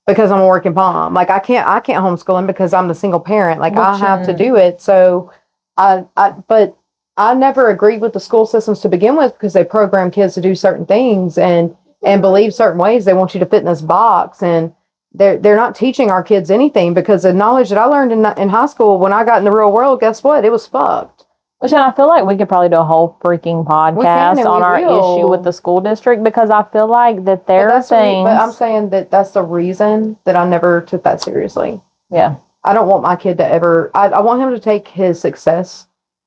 Speaker 2: Because I'm a working mom. Like I can't homeschool him because I'm the single parent. Like I have to do it. So but I never agreed with the school systems to begin with because they program kids to do certain things and believe certain ways. They want you to fit in this box, and they're not teaching our kids anything, because the knowledge that I learned in high school, when I got in the real world, guess what? It was fucked.
Speaker 1: Which, I feel like we could probably do a whole freaking podcast on our issue with the school district, because I feel like that there are things.
Speaker 2: But I'm saying that's the reason that I never took that seriously.
Speaker 1: Yeah.
Speaker 2: I don't want my kid to ever. I want him to take his success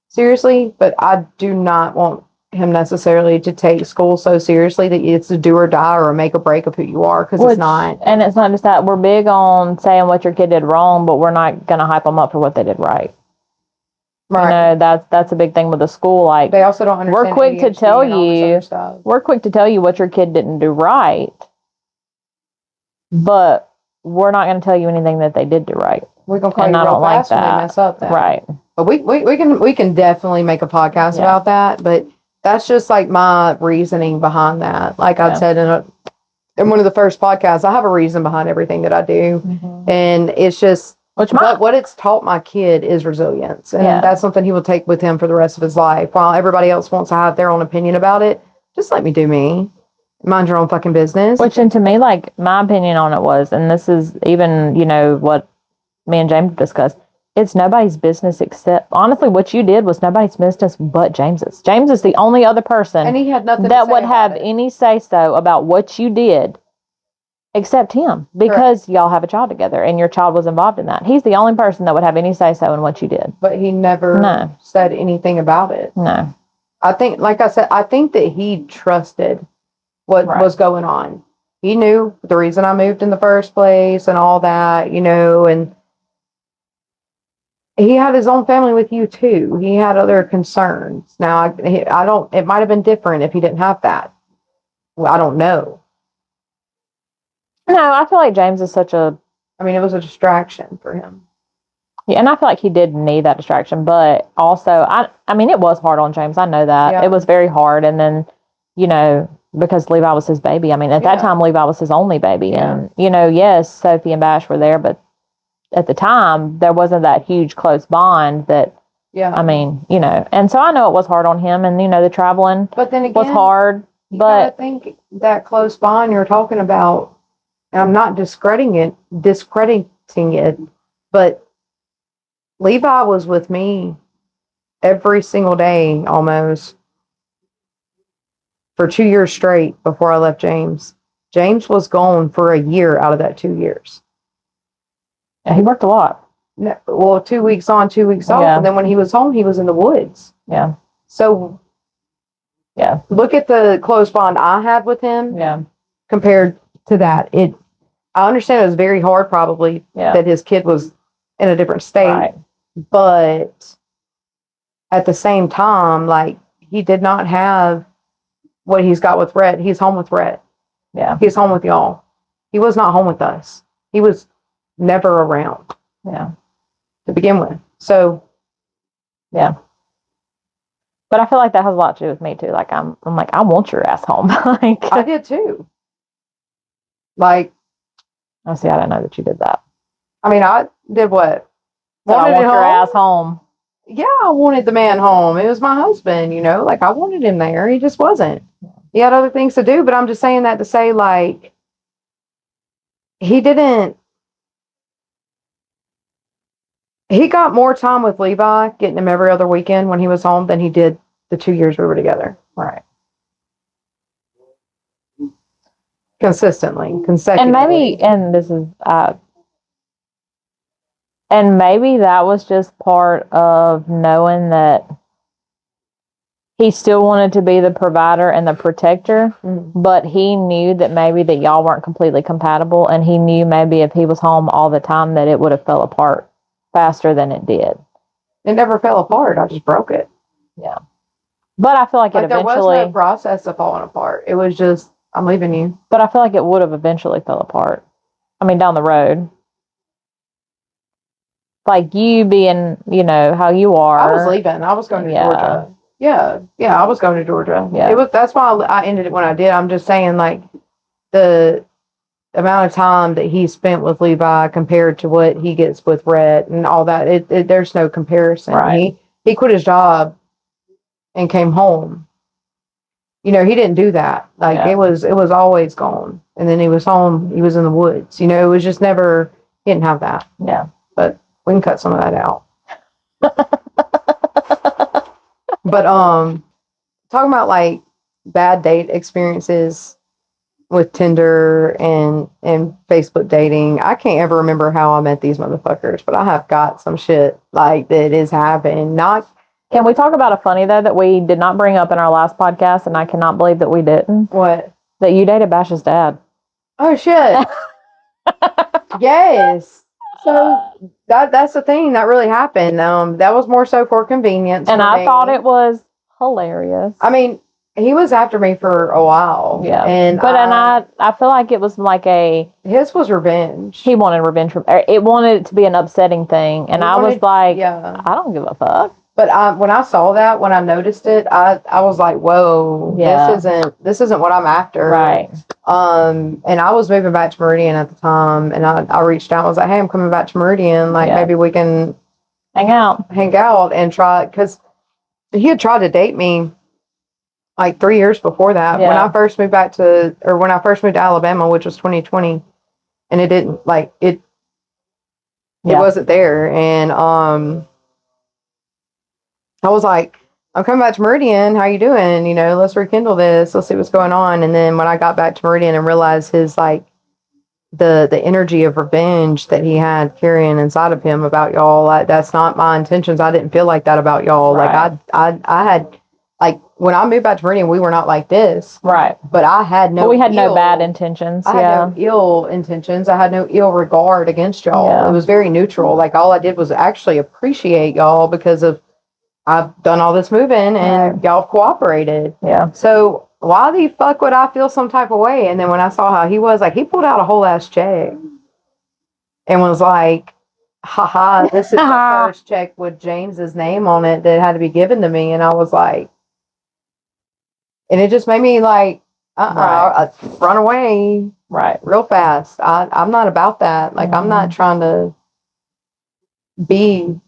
Speaker 2: seriously, but I do not want him necessarily to take school so seriously that it's a do or die or a make or break of who you are, because it's not.
Speaker 1: And it's not just that. We're big on saying what your kid did wrong, but we're not going to hype them up for what they did right. Right. That's a big thing with the school. Like,
Speaker 2: they also don't understand.
Speaker 1: We're quick to tell you what your kid didn't do right, but we're not going to tell you anything that they did do right.
Speaker 2: We're going to call you real fast when they mess up.
Speaker 1: Right.
Speaker 2: But we can definitely make a podcast about that. But that's just like my reasoning behind that. Like I said in one of the first podcasts, I have a reason behind everything that I do, and it's just. But what it's taught my kid is resilience. And that's something he will take with him for the rest of his life. While everybody else wants to have their own opinion about it, just let me do me. Mind your own fucking business.
Speaker 1: Which, and to me, like, my opinion on it was, and this is even, what me and James discussed, it's nobody's business except, honestly, what you did was nobody's business but James's. James is the only other person
Speaker 2: and he had nothing
Speaker 1: that would have any say-so about what you did. Except him, because y'all have a child together and your child was involved in that. He's the only person that would have any say-so in what you did.
Speaker 2: But he never said anything about it.
Speaker 1: No.
Speaker 2: I think, like I said, I think that he trusted what was going on. He knew the reason I moved in the first place and all that, and he had his own family with you too. He had other concerns. Now, it might have been different if he didn't have that. Well, I don't know.
Speaker 1: No, I feel like James is it
Speaker 2: was a distraction for him.
Speaker 1: Yeah, and I feel like he did need that distraction, but also, it was hard on James. I know that. Yeah. It was very hard, and then, because Levi was his baby. At that time, Levi was his only baby, and, yes, Sophie and Bash were there, but at the time, there wasn't that huge close bond that, and so I know it was hard on him, and, the traveling was hard, but I
Speaker 2: think that close bond you're talking about, I'm not discrediting it, but Levi was with me every single day almost for 2 years straight before I left James. James was gone for a year out of that 2 years.
Speaker 1: Yeah, he worked a lot.
Speaker 2: No, well, 2 weeks on, 2 weeks off.
Speaker 1: Yeah.
Speaker 2: And then when he was home, he was in the woods.
Speaker 1: Yeah.
Speaker 2: So,
Speaker 1: yeah.
Speaker 2: Look at the close bond I had with him.
Speaker 1: Yeah.
Speaker 2: Compared to that. I understand it was very hard probably that his kid was in a different state.
Speaker 1: Right.
Speaker 2: But at the same time, like, he did not have what he's got with Rhett. He's home with Rhett.
Speaker 1: Yeah.
Speaker 2: He's home with y'all. He was not home with us. He was never around.
Speaker 1: Yeah.
Speaker 2: To begin with. So.
Speaker 1: Yeah. But I feel like that has a lot to do with me too. Like I'm like, I want your ass home. Like
Speaker 2: I did too. Like.
Speaker 1: Oh, see, I didn't know that you did that.
Speaker 2: I mean, I did what?
Speaker 1: I want your ass home.
Speaker 2: Yeah, I wanted the man home. It was my husband, you know, like I wanted him there. He just wasn't. He had other things to do, but I'm just saying that to say, like, he got more time with Levi, getting him every other weekend when he was home than he did the 2 years we were together.
Speaker 1: Right.
Speaker 2: Consecutively.
Speaker 1: And maybe, and this is, and maybe that was just part of knowing that he still wanted to be the provider and the protector, but he knew that maybe that y'all weren't completely compatible, and he knew maybe if he was home all the time that it would have fell apart faster than it did.
Speaker 2: It never fell apart. I just broke it.
Speaker 1: Yeah. But I feel like it eventually...
Speaker 2: There was no process of falling apart. It was just, I'm leaving you.
Speaker 1: But I feel like it would have eventually fell apart. I mean, down the road. Like you being, you know, how you are.
Speaker 2: I was leaving. I was going to Georgia. Yeah, I was going to Georgia. Yeah. That's why I ended it when I did. I'm just saying, like, the amount of time that he spent with Levi compared to what he gets with Rhett and all that, there's no comparison.
Speaker 1: Right.
Speaker 2: He quit his job and came home. You know, he didn't do that. Like, it was always gone. And then he was home. He was in the woods. You know, it was just never, he didn't have that.
Speaker 1: Yeah.
Speaker 2: But we can cut some of that out. But talking about like bad date experiences with Tinder and Facebook dating, I can't ever remember how I met these motherfuckers, but I have got some shit like that is happening.
Speaker 1: Can we talk about a funny though that we did not bring up in our last podcast, and I cannot believe that we didn't?
Speaker 2: What?
Speaker 1: That you dated Bash's dad.
Speaker 2: Oh shit. Yes. So that's the thing that really happened. That was more so for convenience.
Speaker 1: And I thought it was hilarious.
Speaker 2: I mean, he was after me for a while.
Speaker 1: Yeah.
Speaker 2: And
Speaker 1: I feel like it was like
Speaker 2: his was revenge.
Speaker 1: He wanted revenge from it. Wanted it to be an upsetting thing. And I was like, I don't give a fuck.
Speaker 2: But when I saw that, when I noticed it, I was like, whoa, this isn't what I'm after.
Speaker 1: Right.
Speaker 2: And I was moving back to Meridian at the time, and I reached out. I was like, hey, I'm coming back to Meridian. Like, maybe we can
Speaker 1: hang out
Speaker 2: and try, because he had tried to date me like 3 years before that.
Speaker 1: Yeah.
Speaker 2: When I first moved to Alabama, which was 2020, and it didn't it wasn't there. And I was like, I'm coming back to Meridian. How you doing? You know, let's rekindle this. Let's see what's going on. And then when I got back to Meridian and realized his, like, the energy of revenge that he had carrying inside of him about y'all, that's not my intentions. I didn't feel like that about y'all. Right. Like, I had, like, when I moved back to Meridian, we were not like this.
Speaker 1: Right.
Speaker 2: But I had no
Speaker 1: we had no bad intentions.
Speaker 2: I had no ill intentions. I had no ill regard against y'all. Yeah. It was very neutral. Like, all I did was actually appreciate y'all because of I've done all this moving and y'all have cooperated. Yeah. So why the fuck would I feel some type of way? And then when I saw how he was, like, he pulled out a whole ass check and was like, haha, this is the first check with James's name on it that had to be given to me. And I was like, and it just made me like, run away.
Speaker 1: Right.
Speaker 2: Real fast. I'm not about that. Like, I'm not trying to be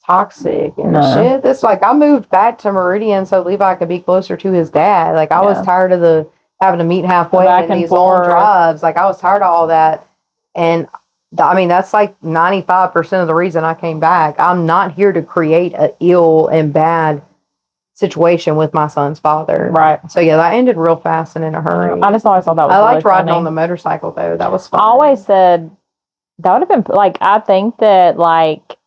Speaker 2: toxic and shit. That's like, I moved back to Meridian so Levi could be closer to his dad. Like, I was tired of having to meet halfway in these long drives. Like, I was tired of all that. And I mean, that's like 95% of the reason I came back. I'm not here to create an ill and bad situation with my son's father. Right. So yeah, that ended real fast and in a hurry.
Speaker 1: I just always thought that was
Speaker 2: I liked riding on the motorcycle though. That was fun.
Speaker 1: I always said That would have been, like, I think that, like,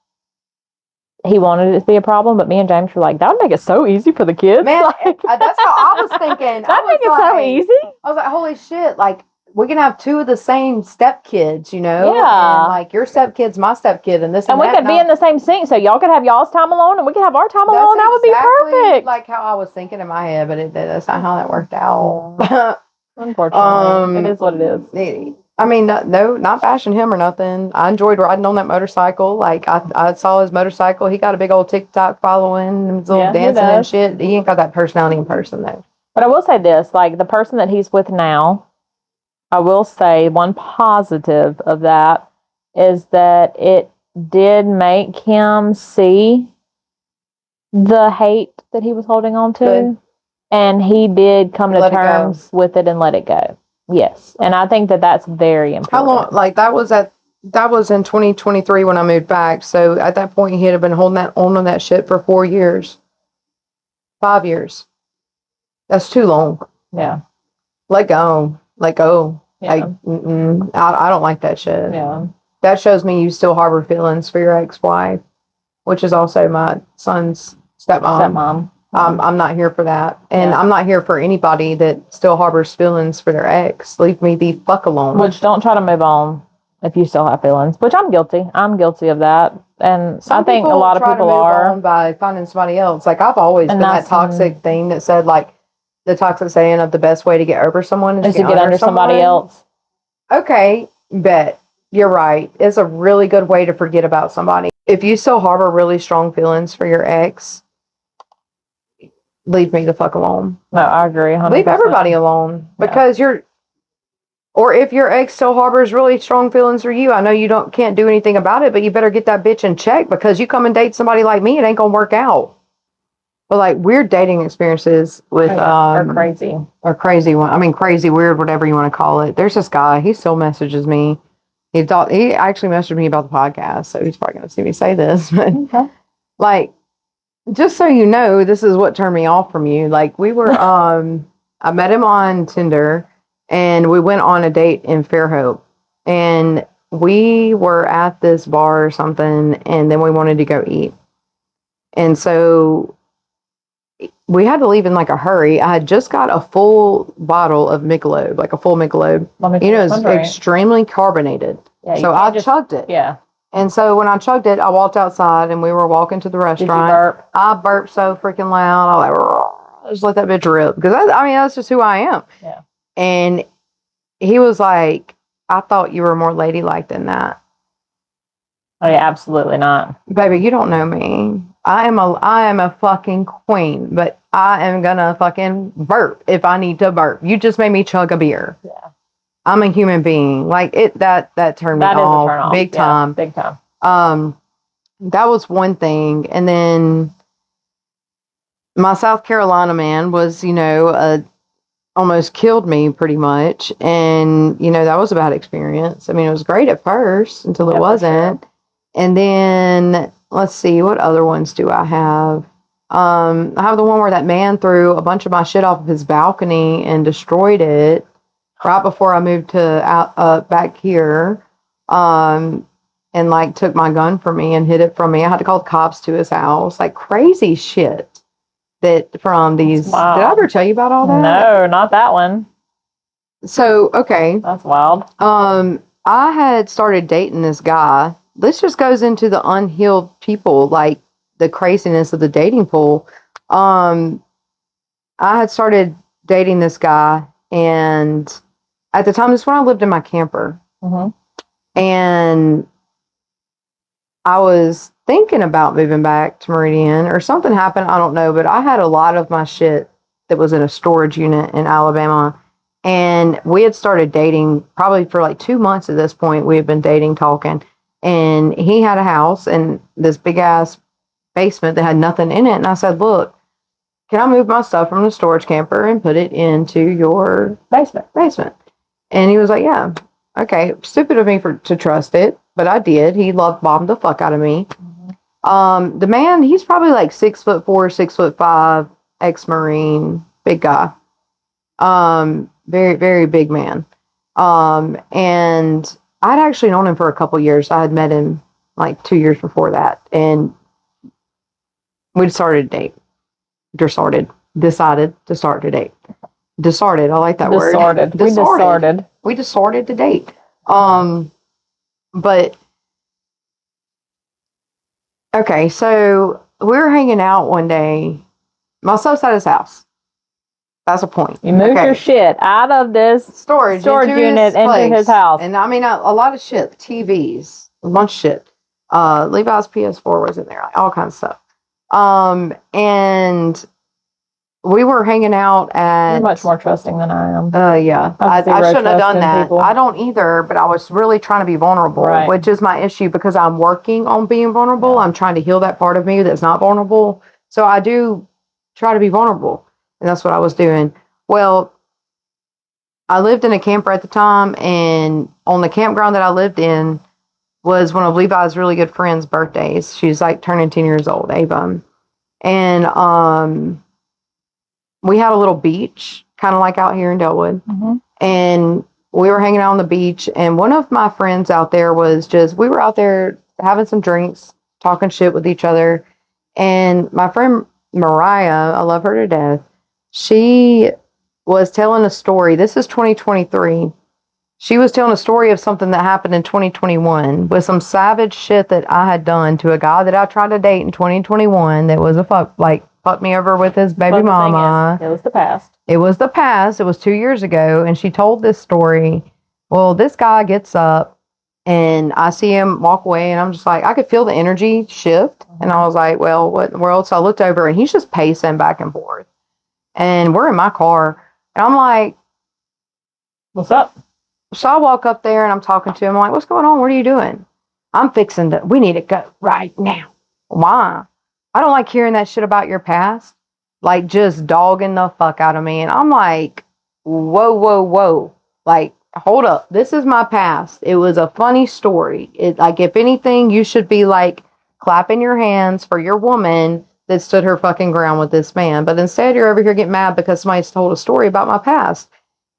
Speaker 1: he wanted it to be a problem, but me and James were like, that would make it so easy for the kids.
Speaker 2: Man,
Speaker 1: like,
Speaker 2: that's how I was thinking.
Speaker 1: That'd make it so easy.
Speaker 2: I was like, holy shit, like, we can have two of the same stepkids, you know?
Speaker 1: Yeah.
Speaker 2: And, like, your stepkid's my stepkid, and this
Speaker 1: and we could be in the same sink, so y'all could have y'all's time alone, and we could have our time alone. That would be perfect.
Speaker 2: Like how I was thinking in my head, but that's not how that worked out.
Speaker 1: Yeah. Unfortunately, it is what it is.
Speaker 2: I mean, no, not bashing him or nothing. I enjoyed riding on that motorcycle. Like, I saw his motorcycle. He got a big old TikTok following, his little dancing and shit. He ain't got that personality in person, though.
Speaker 1: But I will say this, like, the person that he's with now, I will say one positive of that is that it did make him see the hate that he was holding on to. Good. And he did come to terms with it and let it go. Yes. And I think that that's very important.
Speaker 2: How long? Like, that was in 2023 when I moved back. So at that point, he had been holding on that shit for 4 years. 5 years. That's too long.
Speaker 1: Yeah.
Speaker 2: Let go. Let go.
Speaker 1: Yeah.
Speaker 2: Like, I don't like that shit.
Speaker 1: Yeah.
Speaker 2: That shows me you still harbor feelings for your ex-wife, which is also my son's stepmom. I'm not here for that. And I'm not here for anybody that still harbors feelings for their ex. Leave me the fuck alone.
Speaker 1: Which, don't try to move on if you still have feelings, which I'm guilty. I'm guilty of that. And I think a lot of people are. On
Speaker 2: by finding somebody else. Like, I've always been that toxic thing that said, like, the toxic saying of the best way to get over someone is to get under somebody else. Okay, bet. You're right. It's a really good way to forget about somebody. If you still harbor really strong feelings for your ex, leave me the fuck alone.
Speaker 1: No, I agree. 100%.
Speaker 2: Leave everybody alone. Because or if your ex still harbors really strong feelings for you, I know you can't do anything about it, but you better get that bitch in check, because you come and date somebody like me, it ain't gonna work out. But, like, weird dating experiences with
Speaker 1: are crazy.
Speaker 2: Or crazy one. I mean, crazy, weird, whatever you want to call it. There's this guy, he still messages me. He actually messaged me about the podcast, so he's probably gonna see me say this. But like, just so you know, this is what turned me off from you. Like, we were I met him on Tinder, and we went on a date in Fairhope, and we were at this bar or something, and then we wanted to go eat. And so we had to leave in, like, a hurry. I had just got a full bottle of Michelob, like a full Michelob. You know, it's extremely carbonated. Yeah, so I chugged it.
Speaker 1: Yeah.
Speaker 2: And so when I chugged it, I walked outside, and we were walking to the restaurant.
Speaker 1: Did you burp?
Speaker 2: I burped so freaking loud. I was like, just let that bitch rip. Because, I mean, that's just who I am.
Speaker 1: Yeah.
Speaker 2: And he was like, I thought you were more ladylike than that.
Speaker 1: Oh, yeah, absolutely not.
Speaker 2: Baby, you don't know me. I am a fucking queen, but I am gonna fucking burp if I need to burp. You just made me chug a beer.
Speaker 1: Yeah.
Speaker 2: I'm a human being. Like, that turned me off.
Speaker 1: Turn off.
Speaker 2: Big time.
Speaker 1: Big time.
Speaker 2: That was one thing. And then my South Carolina man was, almost killed me pretty much. And, that was a bad experience. I mean, it was great at first until it wasn't. Sure. And then, let's see, what other ones do I have? I have the one where that man threw a bunch of my shit off of his balcony and destroyed it right before I moved to back here. And, like, took my gun from me and hid it from me. I had to call the cops to his house. Like, crazy shit from these. Wow. Did I ever tell you about all that?
Speaker 1: No, not that one.
Speaker 2: So, okay.
Speaker 1: That's wild.
Speaker 2: I had started dating this guy. This just goes into the unhealed people, like the craziness of the dating pool. I had started dating this guy, and at the time, this is when I lived in my camper.
Speaker 1: Mm-hmm.
Speaker 2: And I was thinking about moving back to Meridian, or something happened, I don't know, but I had a lot of my shit that was in a storage unit in Alabama, and we had started dating probably for like 2 months at this point. We had been dating, talking, and he had a house and this big ass basement that had nothing in it. And I said, look, can I move my stuff from the storage camper and put it into your basement? And he was like, yeah. Okay, stupid of me to trust it, but I did. He bombed the fuck out of me. Mm-hmm. The man, he's probably like 6'4", 6'5", ex-Marine, big guy. Very, very big man. And I'd actually known him for a couple years. I had met him like 2 years before that, and we started to date. Decided to start to date. Decided. I like that word.
Speaker 1: Desorted.
Speaker 2: We decided to date. But okay, so we were hanging out one day. My son's at his house. That's a point.
Speaker 1: You moved your shit out of this
Speaker 2: storage
Speaker 1: unit into his house.
Speaker 2: And I mean, a lot of shit. TVs, a bunch of shit. Levi's PS4 was in there, like all kinds of stuff. And we were hanging out at...
Speaker 1: You're much more trusting than I am.
Speaker 2: Yeah. I shouldn't have done that. People. I don't either, but I was really trying to be vulnerable, which is my issue because I'm working on being vulnerable. Yeah. I'm trying to heal that part of me that's not vulnerable. So I do try to be vulnerable. And that's what I was doing. Well, I lived in a camper at the time, and on the campground that I lived in was one of Levi's really good friends' birthdays. She's like turning 10 years old, Ava. And we had a little beach, kind of like out here in Delwood. Mm-hmm. And we were hanging out on the beach, and one of my friends out there we were out there having some drinks, talking shit with each other. And my friend Mariah, I love her to death, she was telling a story. This is 2023. She was telling a story of something that happened in 2021 with some savage shit that I had done to a guy that I tried to date in 2021 that was fucked me over with his baby mama.
Speaker 1: It was the past.
Speaker 2: It was the past. It was 2 years ago. And she told this story. Well, this guy gets up and I see him walk away, and I'm just like, I could feel the energy shift. Mm-hmm. And I was like, well, what in the world? So I looked over, and he's just pacing back and forth. And we're in my car, and I'm like,
Speaker 1: what's up?
Speaker 2: So I walk up there, and I'm talking to him. I'm like, what's going on? What are you doing? We need to go right now. Why? I don't like hearing that shit about your past. Like, just dogging the fuck out of me. And I'm like, whoa. Like, hold up. This is my past. It was a funny story. If anything, you should be, like, clapping your hands for your woman that stood her fucking ground with this man. But instead, you're over here getting mad because somebody's told a story about my past.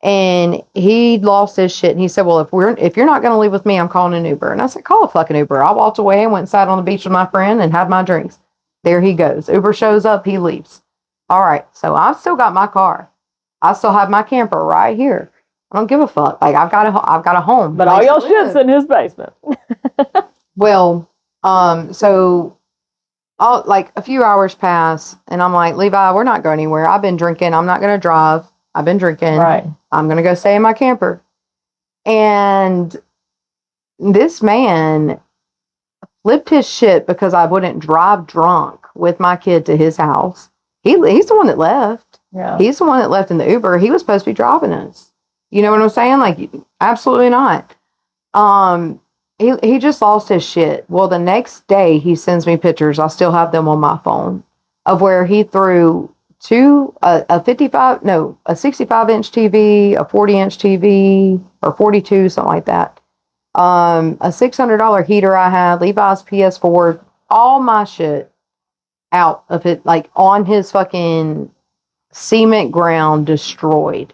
Speaker 2: And he lost his shit. And he said, well, if you're not going to leave with me, I'm calling an Uber. And I said, call a fucking Uber. I walked away and went and sat on the beach with my friend and had my drinks. There he goes. Uber shows up. He leaves. All right. So I've still got my car. I still have my camper right here. I don't give a fuck. Like, I've got a home.
Speaker 1: But all y'all shit's in his basement.
Speaker 2: Well, so like a few hours pass, and I'm like, Levi, we're not going anywhere. I've been drinking. I'm not going to drive. I've been drinking.
Speaker 1: Right.
Speaker 2: I'm going to go stay in my camper. And this man flipped his shit because I wouldn't drive drunk with my kid to his house. He's the one that left.
Speaker 1: Yeah.
Speaker 2: He's the one that left in the Uber. He was supposed to be driving us. You know what I'm saying? Like, absolutely not. He just lost his shit. Well, the next day he sends me pictures. I still have them on my phone of where he threw a 65-inch TV, a 40-inch TV, or 42, something like that. A $600 heater I had, Levi's PS4, all my shit out of it, like on his fucking cement ground, destroyed.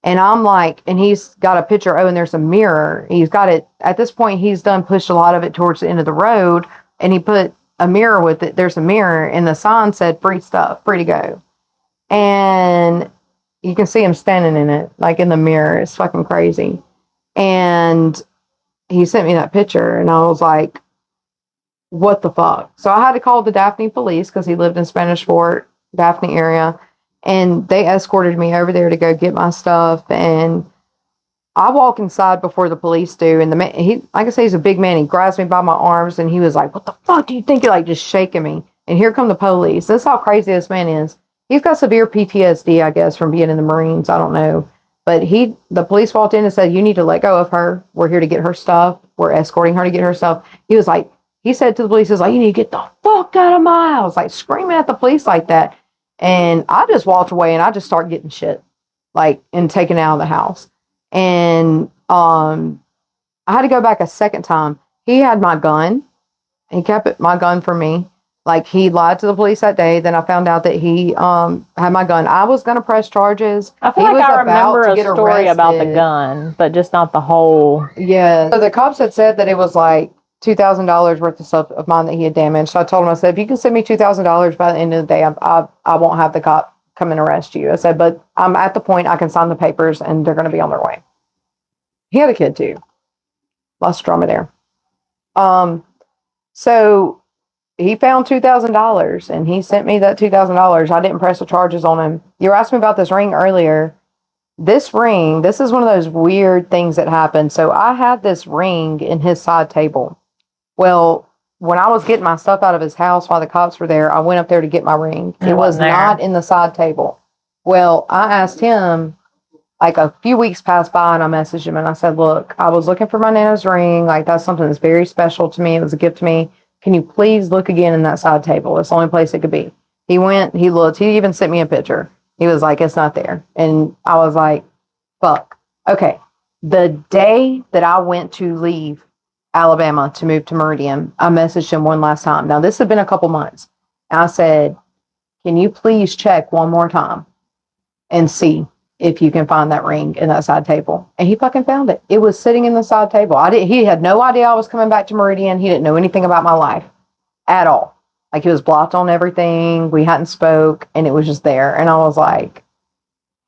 Speaker 2: And I'm like, and he's got a picture. Oh, and there's a mirror. He's got it. At this point, he's pushed a lot of it towards the end of the road, and he put a mirror with it. There's a mirror, and the sign said free stuff, free to go. And you can see him standing in it, like in the mirror. It's fucking crazy. And he sent me that picture, and I was like, what the fuck? So I had to call the Daphne police because he lived in Spanish Fort, Daphne area. And they escorted me over there to go get my stuff. And I walk inside before the police do. And the man, like I say, he's a big man. He grabs me by my arms, and he was like, what the fuck do you think? You're like just shaking me. And here come the police. This is how crazy this man is. He's got severe PTSD, I guess, from being in the Marines. I don't know. But the police walked in and said, you need to let go of her. We're here to get her stuff. We're escorting her to get her stuff. He said to the police, you need to get the fuck out of my house. Like screaming at the police like that. And I just walked away, and I just started getting shit, and taken out of the house. And I had to go back a second time. He had my gun. He kept my gun for me. Like, he lied to the police that day. Then I found out that he had my gun. I was going to press charges.
Speaker 1: I feel like I remember a story about the gun, but just not the whole.
Speaker 2: Yeah. So the cops had said that it was like $2,000 worth of stuff of mine that he had damaged. So I told him, I said, if you can send me $2,000 by the end of the day, I won't have the cop come and arrest you. I said, but I'm at the point I can sign the papers and they're going to be on their way. He had a kid too. Lots of drama there. So he found $2,000 and he sent me that $2,000. I didn't press the charges on him. You were asking me about this ring earlier. This ring, this is one of those weird things that happened. So I had this ring in his side table. Well, when I was getting my stuff out of his house while the cops were there, I went up there to get my ring. It was not in the side table. Well, I asked him, like, a few weeks passed by, and I messaged him and I said, look, I was looking for my Nana's ring. Like, that's something that's very special to me. It was a gift to me. Can you please look again in that side table? It's the only place it could be. He went, he looked, he even sent me a picture. He was like, it's not there. And I was like, fuck. Okay. The day that I went to leave Alabama to move to Meridian, I messaged him one last time. Now, this had been a couple months. And I said, can you please check one more time and see if you can find that ring in that side table? And he fucking found it. It was sitting in the side table. He had no idea I was coming back to Meridian. He didn't know anything about my life at all. Like, he was blocked on everything. We hadn't spoke, and it was just there. And I was like,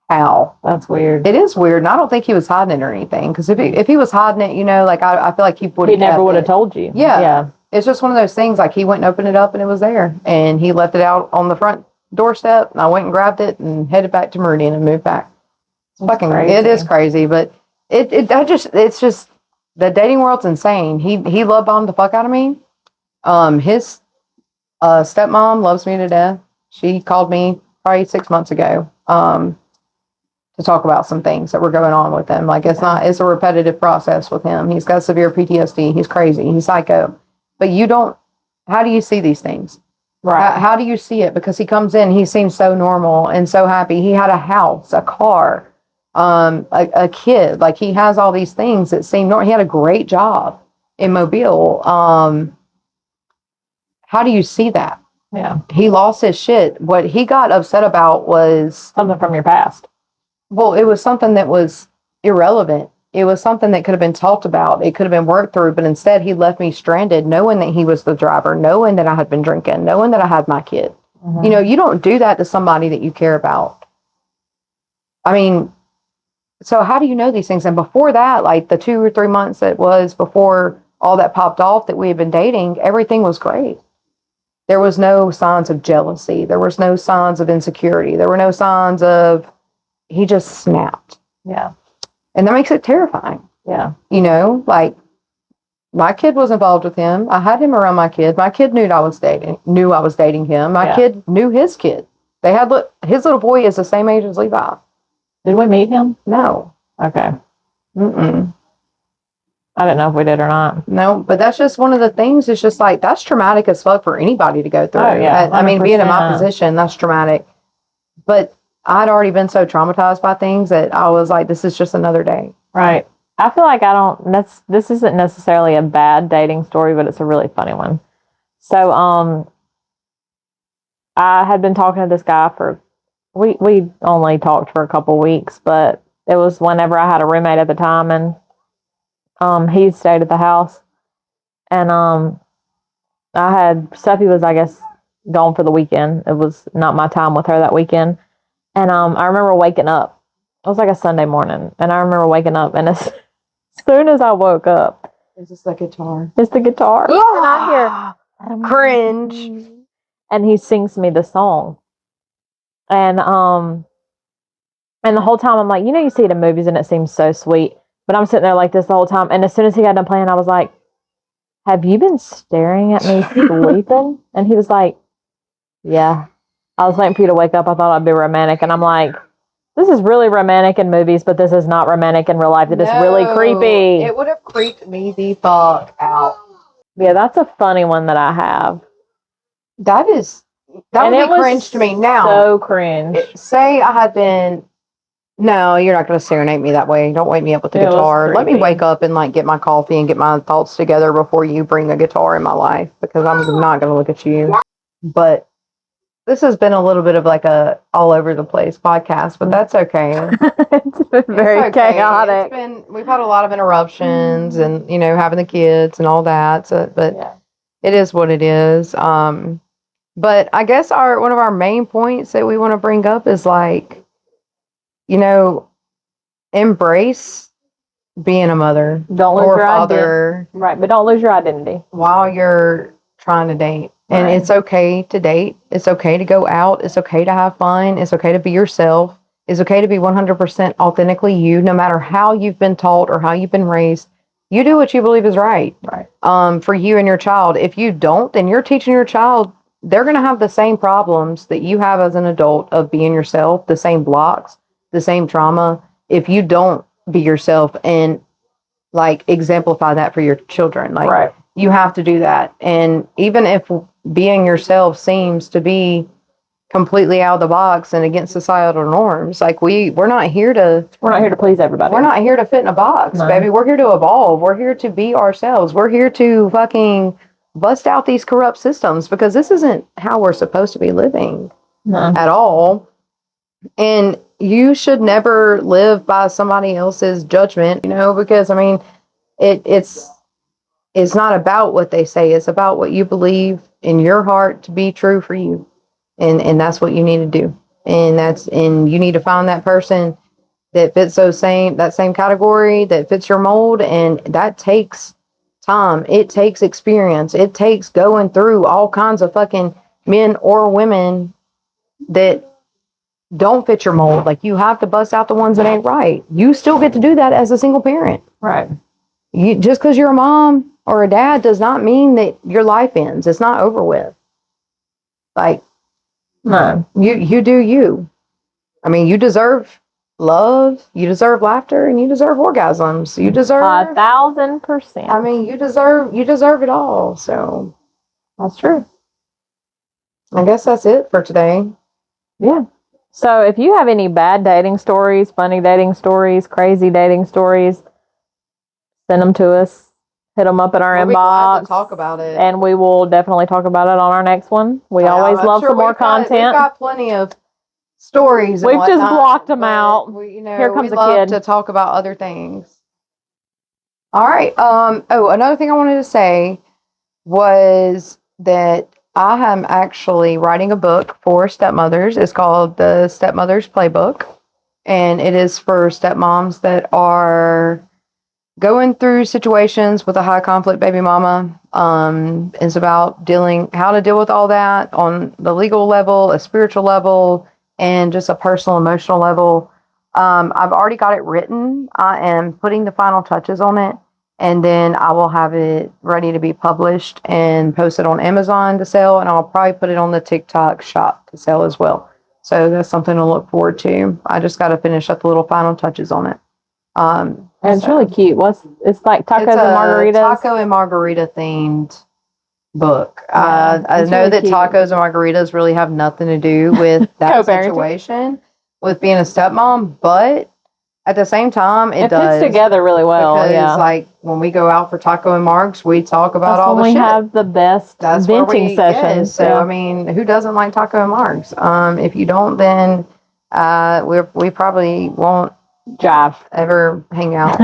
Speaker 2: how?
Speaker 1: That's weird.
Speaker 2: It is weird. And I don't think he was hiding it or anything. Because if he was hiding it, you know, like, I feel like he would have.
Speaker 1: He never would have told you.
Speaker 2: Yeah. It's just one of those things. Like, he went and opened it up, and it was there. And he left it out on the front doorstep. And I went and grabbed it and headed back to Meridian and moved back. It's fucking crazy. It is crazy, but it's just the dating world's insane. He love bombed the fuck out of me. His stepmom loves me to death. She called me probably 6 months ago to talk about some things that were going on with him. Like, it's a repetitive process with him. He's got severe PTSD. He's crazy. He's psycho. But how do you see these things? Right. How do you see it? Because he comes in, he seems so normal and so happy. He had a house, a car, a kid. Like, he has all these things that seem normal. He had a great job in Mobile. How do you see that?
Speaker 1: Yeah.
Speaker 2: He lost his shit. What he got upset about was
Speaker 1: something from your past.
Speaker 2: Well, it was something that was irrelevant. It was something that could have been talked about. It could have been worked through, but instead he left me stranded, knowing that he was the driver, knowing that I had been drinking, knowing that I had my kid. Mm-hmm. You know, you don't do that to somebody that you care about. I mean, so how do you know these things? And before that, like the 2 or 3 months that was before all that popped off that we had been dating, everything was great. There was no signs of jealousy. There was no signs of insecurity. There were no signs of, he just snapped.
Speaker 1: Yeah.
Speaker 2: And that makes it terrifying.
Speaker 1: Yeah.
Speaker 2: You know, like, my kid was involved with him. I had him around my kid. My kid knew I was dating him. My kid knew his kid. They had, his little boy is the same age as Levi.
Speaker 1: Did we meet him?
Speaker 2: No.
Speaker 1: Okay. I didn't know if we did or not.
Speaker 2: No, but that's just one of the things. It's just like, that's traumatic as fuck for anybody to go through.
Speaker 1: Oh, yeah,
Speaker 2: I mean, being in my position, that's traumatic. But I'd already been so traumatized by things that I was like, this is just another day.
Speaker 1: Right. I feel like this isn't necessarily a bad dating story, but it's a really funny one. So, I had been talking to this guy we only talked for a couple weeks, but it was whenever I had a roommate at the time, and he stayed at the house, and Steffi was, I guess, gone for the weekend. It was not my time with her that weekend. And I remember waking up. It was like a Sunday morning. And I remember waking up. And as soon as I woke up.
Speaker 2: Is this the guitar?
Speaker 1: It's the guitar. And I hear.
Speaker 2: Cringe.
Speaker 1: And he sings me the song. And the whole time I'm like, you know, you see it in movies and it seems so sweet. But I'm sitting there like this the whole time. And as soon as he got done playing, I was like, have you been staring at me sleeping? And he was like, yeah. I was waiting for you to wake up. I thought I'd be romantic. And I'm like, this is really romantic in movies, but this is not romantic in real life. It is really creepy.
Speaker 2: It would have creeped me the fuck out.
Speaker 1: Yeah, that's a funny one that I have.
Speaker 2: That would be cringe to me now.
Speaker 1: So cringe.
Speaker 2: Say I had been, no, you're not going to serenade me that way. Don't wake me up with the guitar. Let me wake up and like get my coffee and get my thoughts together before you bring the guitar in my life, because I'm not going to look at you. But this has been a little bit of like a all over the place podcast, but that's okay.
Speaker 1: It's been very chaotic.
Speaker 2: We've had a lot of interruptions and, having the kids and all that. So, but it is what it is. But I guess one of our main points that we want to bring up is like, embrace being a mother
Speaker 1: don't lose
Speaker 2: or
Speaker 1: your
Speaker 2: father.
Speaker 1: Right, but don't lose your identity
Speaker 2: while you're trying to date. And it's okay to date. It's okay to go out. It's okay to have fun. It's okay to be yourself. It's okay to be 100% authentically you, no matter how you've been taught or how you've been raised. You do what you believe is right. For you and your child. If you don't, then you're teaching your child, they're going to have the same problems that you have as an adult of being yourself, the same blocks, the same trauma. If you don't be yourself and like exemplify that for your children, like you have to do that. And even if being yourself seems to be completely out of the box and against societal norms, like we're not here to
Speaker 1: please everybody.
Speaker 2: We're not here to fit in a box, baby. We're here to evolve. We're here to be ourselves. We're here to fucking bust out these corrupt systems, because this isn't how we're supposed to be living at all. And you should never live by somebody else's judgment, because I mean, it's not about what they say. It's about what you believe in your heart to be true for you. And that's what you need to do. And you need to find that person that fits that same category, that fits your mold. And that takes time. It takes experience. It takes going through all kinds of fucking men or women that don't fit your mold. Like, you have to bust out the ones that ain't right. You still get to do that as a single parent.
Speaker 1: Right.
Speaker 2: Just because you're a mom or a dad does not mean that your life ends. It's not over with. Like, no, you do you. I mean, you deserve love, you deserve laughter, and you deserve orgasms. You deserve
Speaker 1: 1,000%.
Speaker 2: I mean, you deserve it all. So
Speaker 1: that's true.
Speaker 2: I guess that's it for today.
Speaker 1: Yeah. So if you have any bad dating stories, funny dating stories, crazy dating stories, send them to us. Hit them up in our inbox. Be glad to
Speaker 2: talk about it.
Speaker 1: And we will definitely talk about it on our next one. We always love some more content.
Speaker 2: We've got plenty of stories.
Speaker 1: We've just blocked them out. Here comes a kid.
Speaker 2: To talk about other things. All right. Another thing I wanted to say was that I am actually writing a book for stepmothers. It's called the Stepmother's Playbook. And it is for stepmoms that are going through situations with a high conflict baby mama. It's about how to deal with all that on the legal level, a spiritual level, and just a personal, emotional level. I've already got it written. I am putting the final touches on it, and then I will have it ready to be published and posted on Amazon to sell, and I'll probably put it on the TikTok shop to sell as well. So that's something to look forward to. I just got to finish up the little final touches on it.
Speaker 1: And it's really cute. It's like tacos and margaritas.
Speaker 2: Taco and margarita themed book. Yeah, I know really that cute. Tacos and margaritas really have nothing to do with that situation with being a stepmom, but at the same time, it does.
Speaker 1: Fits together really well.
Speaker 2: Because like when we go out for taco and margs, we talk about all the shit.
Speaker 1: We have the best venting sessions.
Speaker 2: So I mean, who doesn't like taco and margs? If you don't, then we probably won't ever hang out,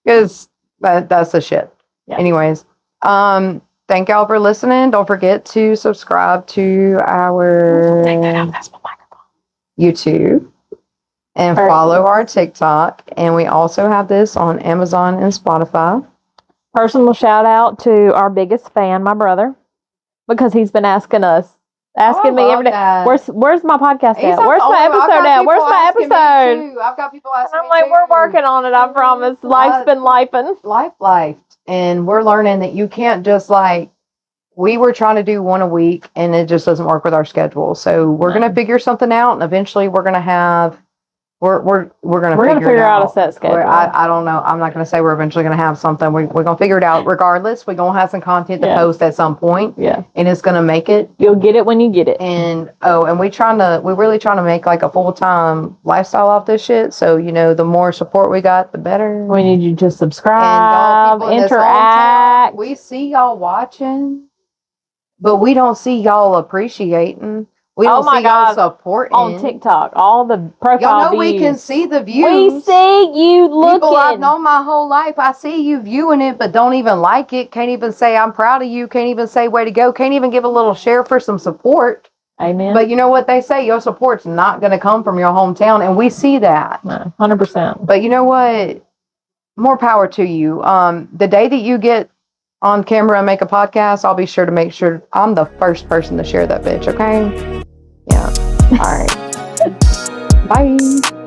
Speaker 2: because that's the shit. Yeah. Anyways, thank y'all for listening. Don't forget to subscribe to our YouTube and follow our TikTok. And we also have this on Amazon and Spotify.
Speaker 1: Personal shout out to our biggest fan, my brother, because he's been asking me every day, where's my podcast at? Where's my episode at? Where's my episode?
Speaker 2: I've got people asking me.
Speaker 1: I'm like, we're working on it, I promise. Life's been lifing.
Speaker 2: Life. And we're learning that you can't just we were trying to do one a week and it just doesn't work with our schedule. So we're going to figure something out, and eventually we're going to have We're gonna figure
Speaker 1: out a set schedule.
Speaker 2: I don't know. I'm not gonna say we're eventually gonna have something. We're gonna figure it out regardless. We're gonna have some content to post at some point.
Speaker 1: Yeah.
Speaker 2: And it's gonna make it.
Speaker 1: You'll get it when you get it.
Speaker 2: And we're really trying to make like a full-time lifestyle off this shit. So, the more support we got, the better.
Speaker 1: We need you to subscribe, interact.
Speaker 2: We see y'all watching. But we don't see y'all appreciating. We don't see y'all supporting.
Speaker 1: On TikTok, all the profile
Speaker 2: y'all know
Speaker 1: views.
Speaker 2: We can see the views.
Speaker 1: We see you looking.
Speaker 2: People I've known my whole life, I see you viewing it, but don't even like it. Can't even say I'm proud of you. Can't even say way to go. Can't even give a little share for some support.
Speaker 1: Amen.
Speaker 2: But you know what they say? Your support's not going to come from your hometown, and we see that.
Speaker 1: 100%.
Speaker 2: But you know what? More power to you. The day that you get on camera and make a podcast, I'll be sure to make sure I'm the first person to share that bitch, okay? Yeah. All right. Bye.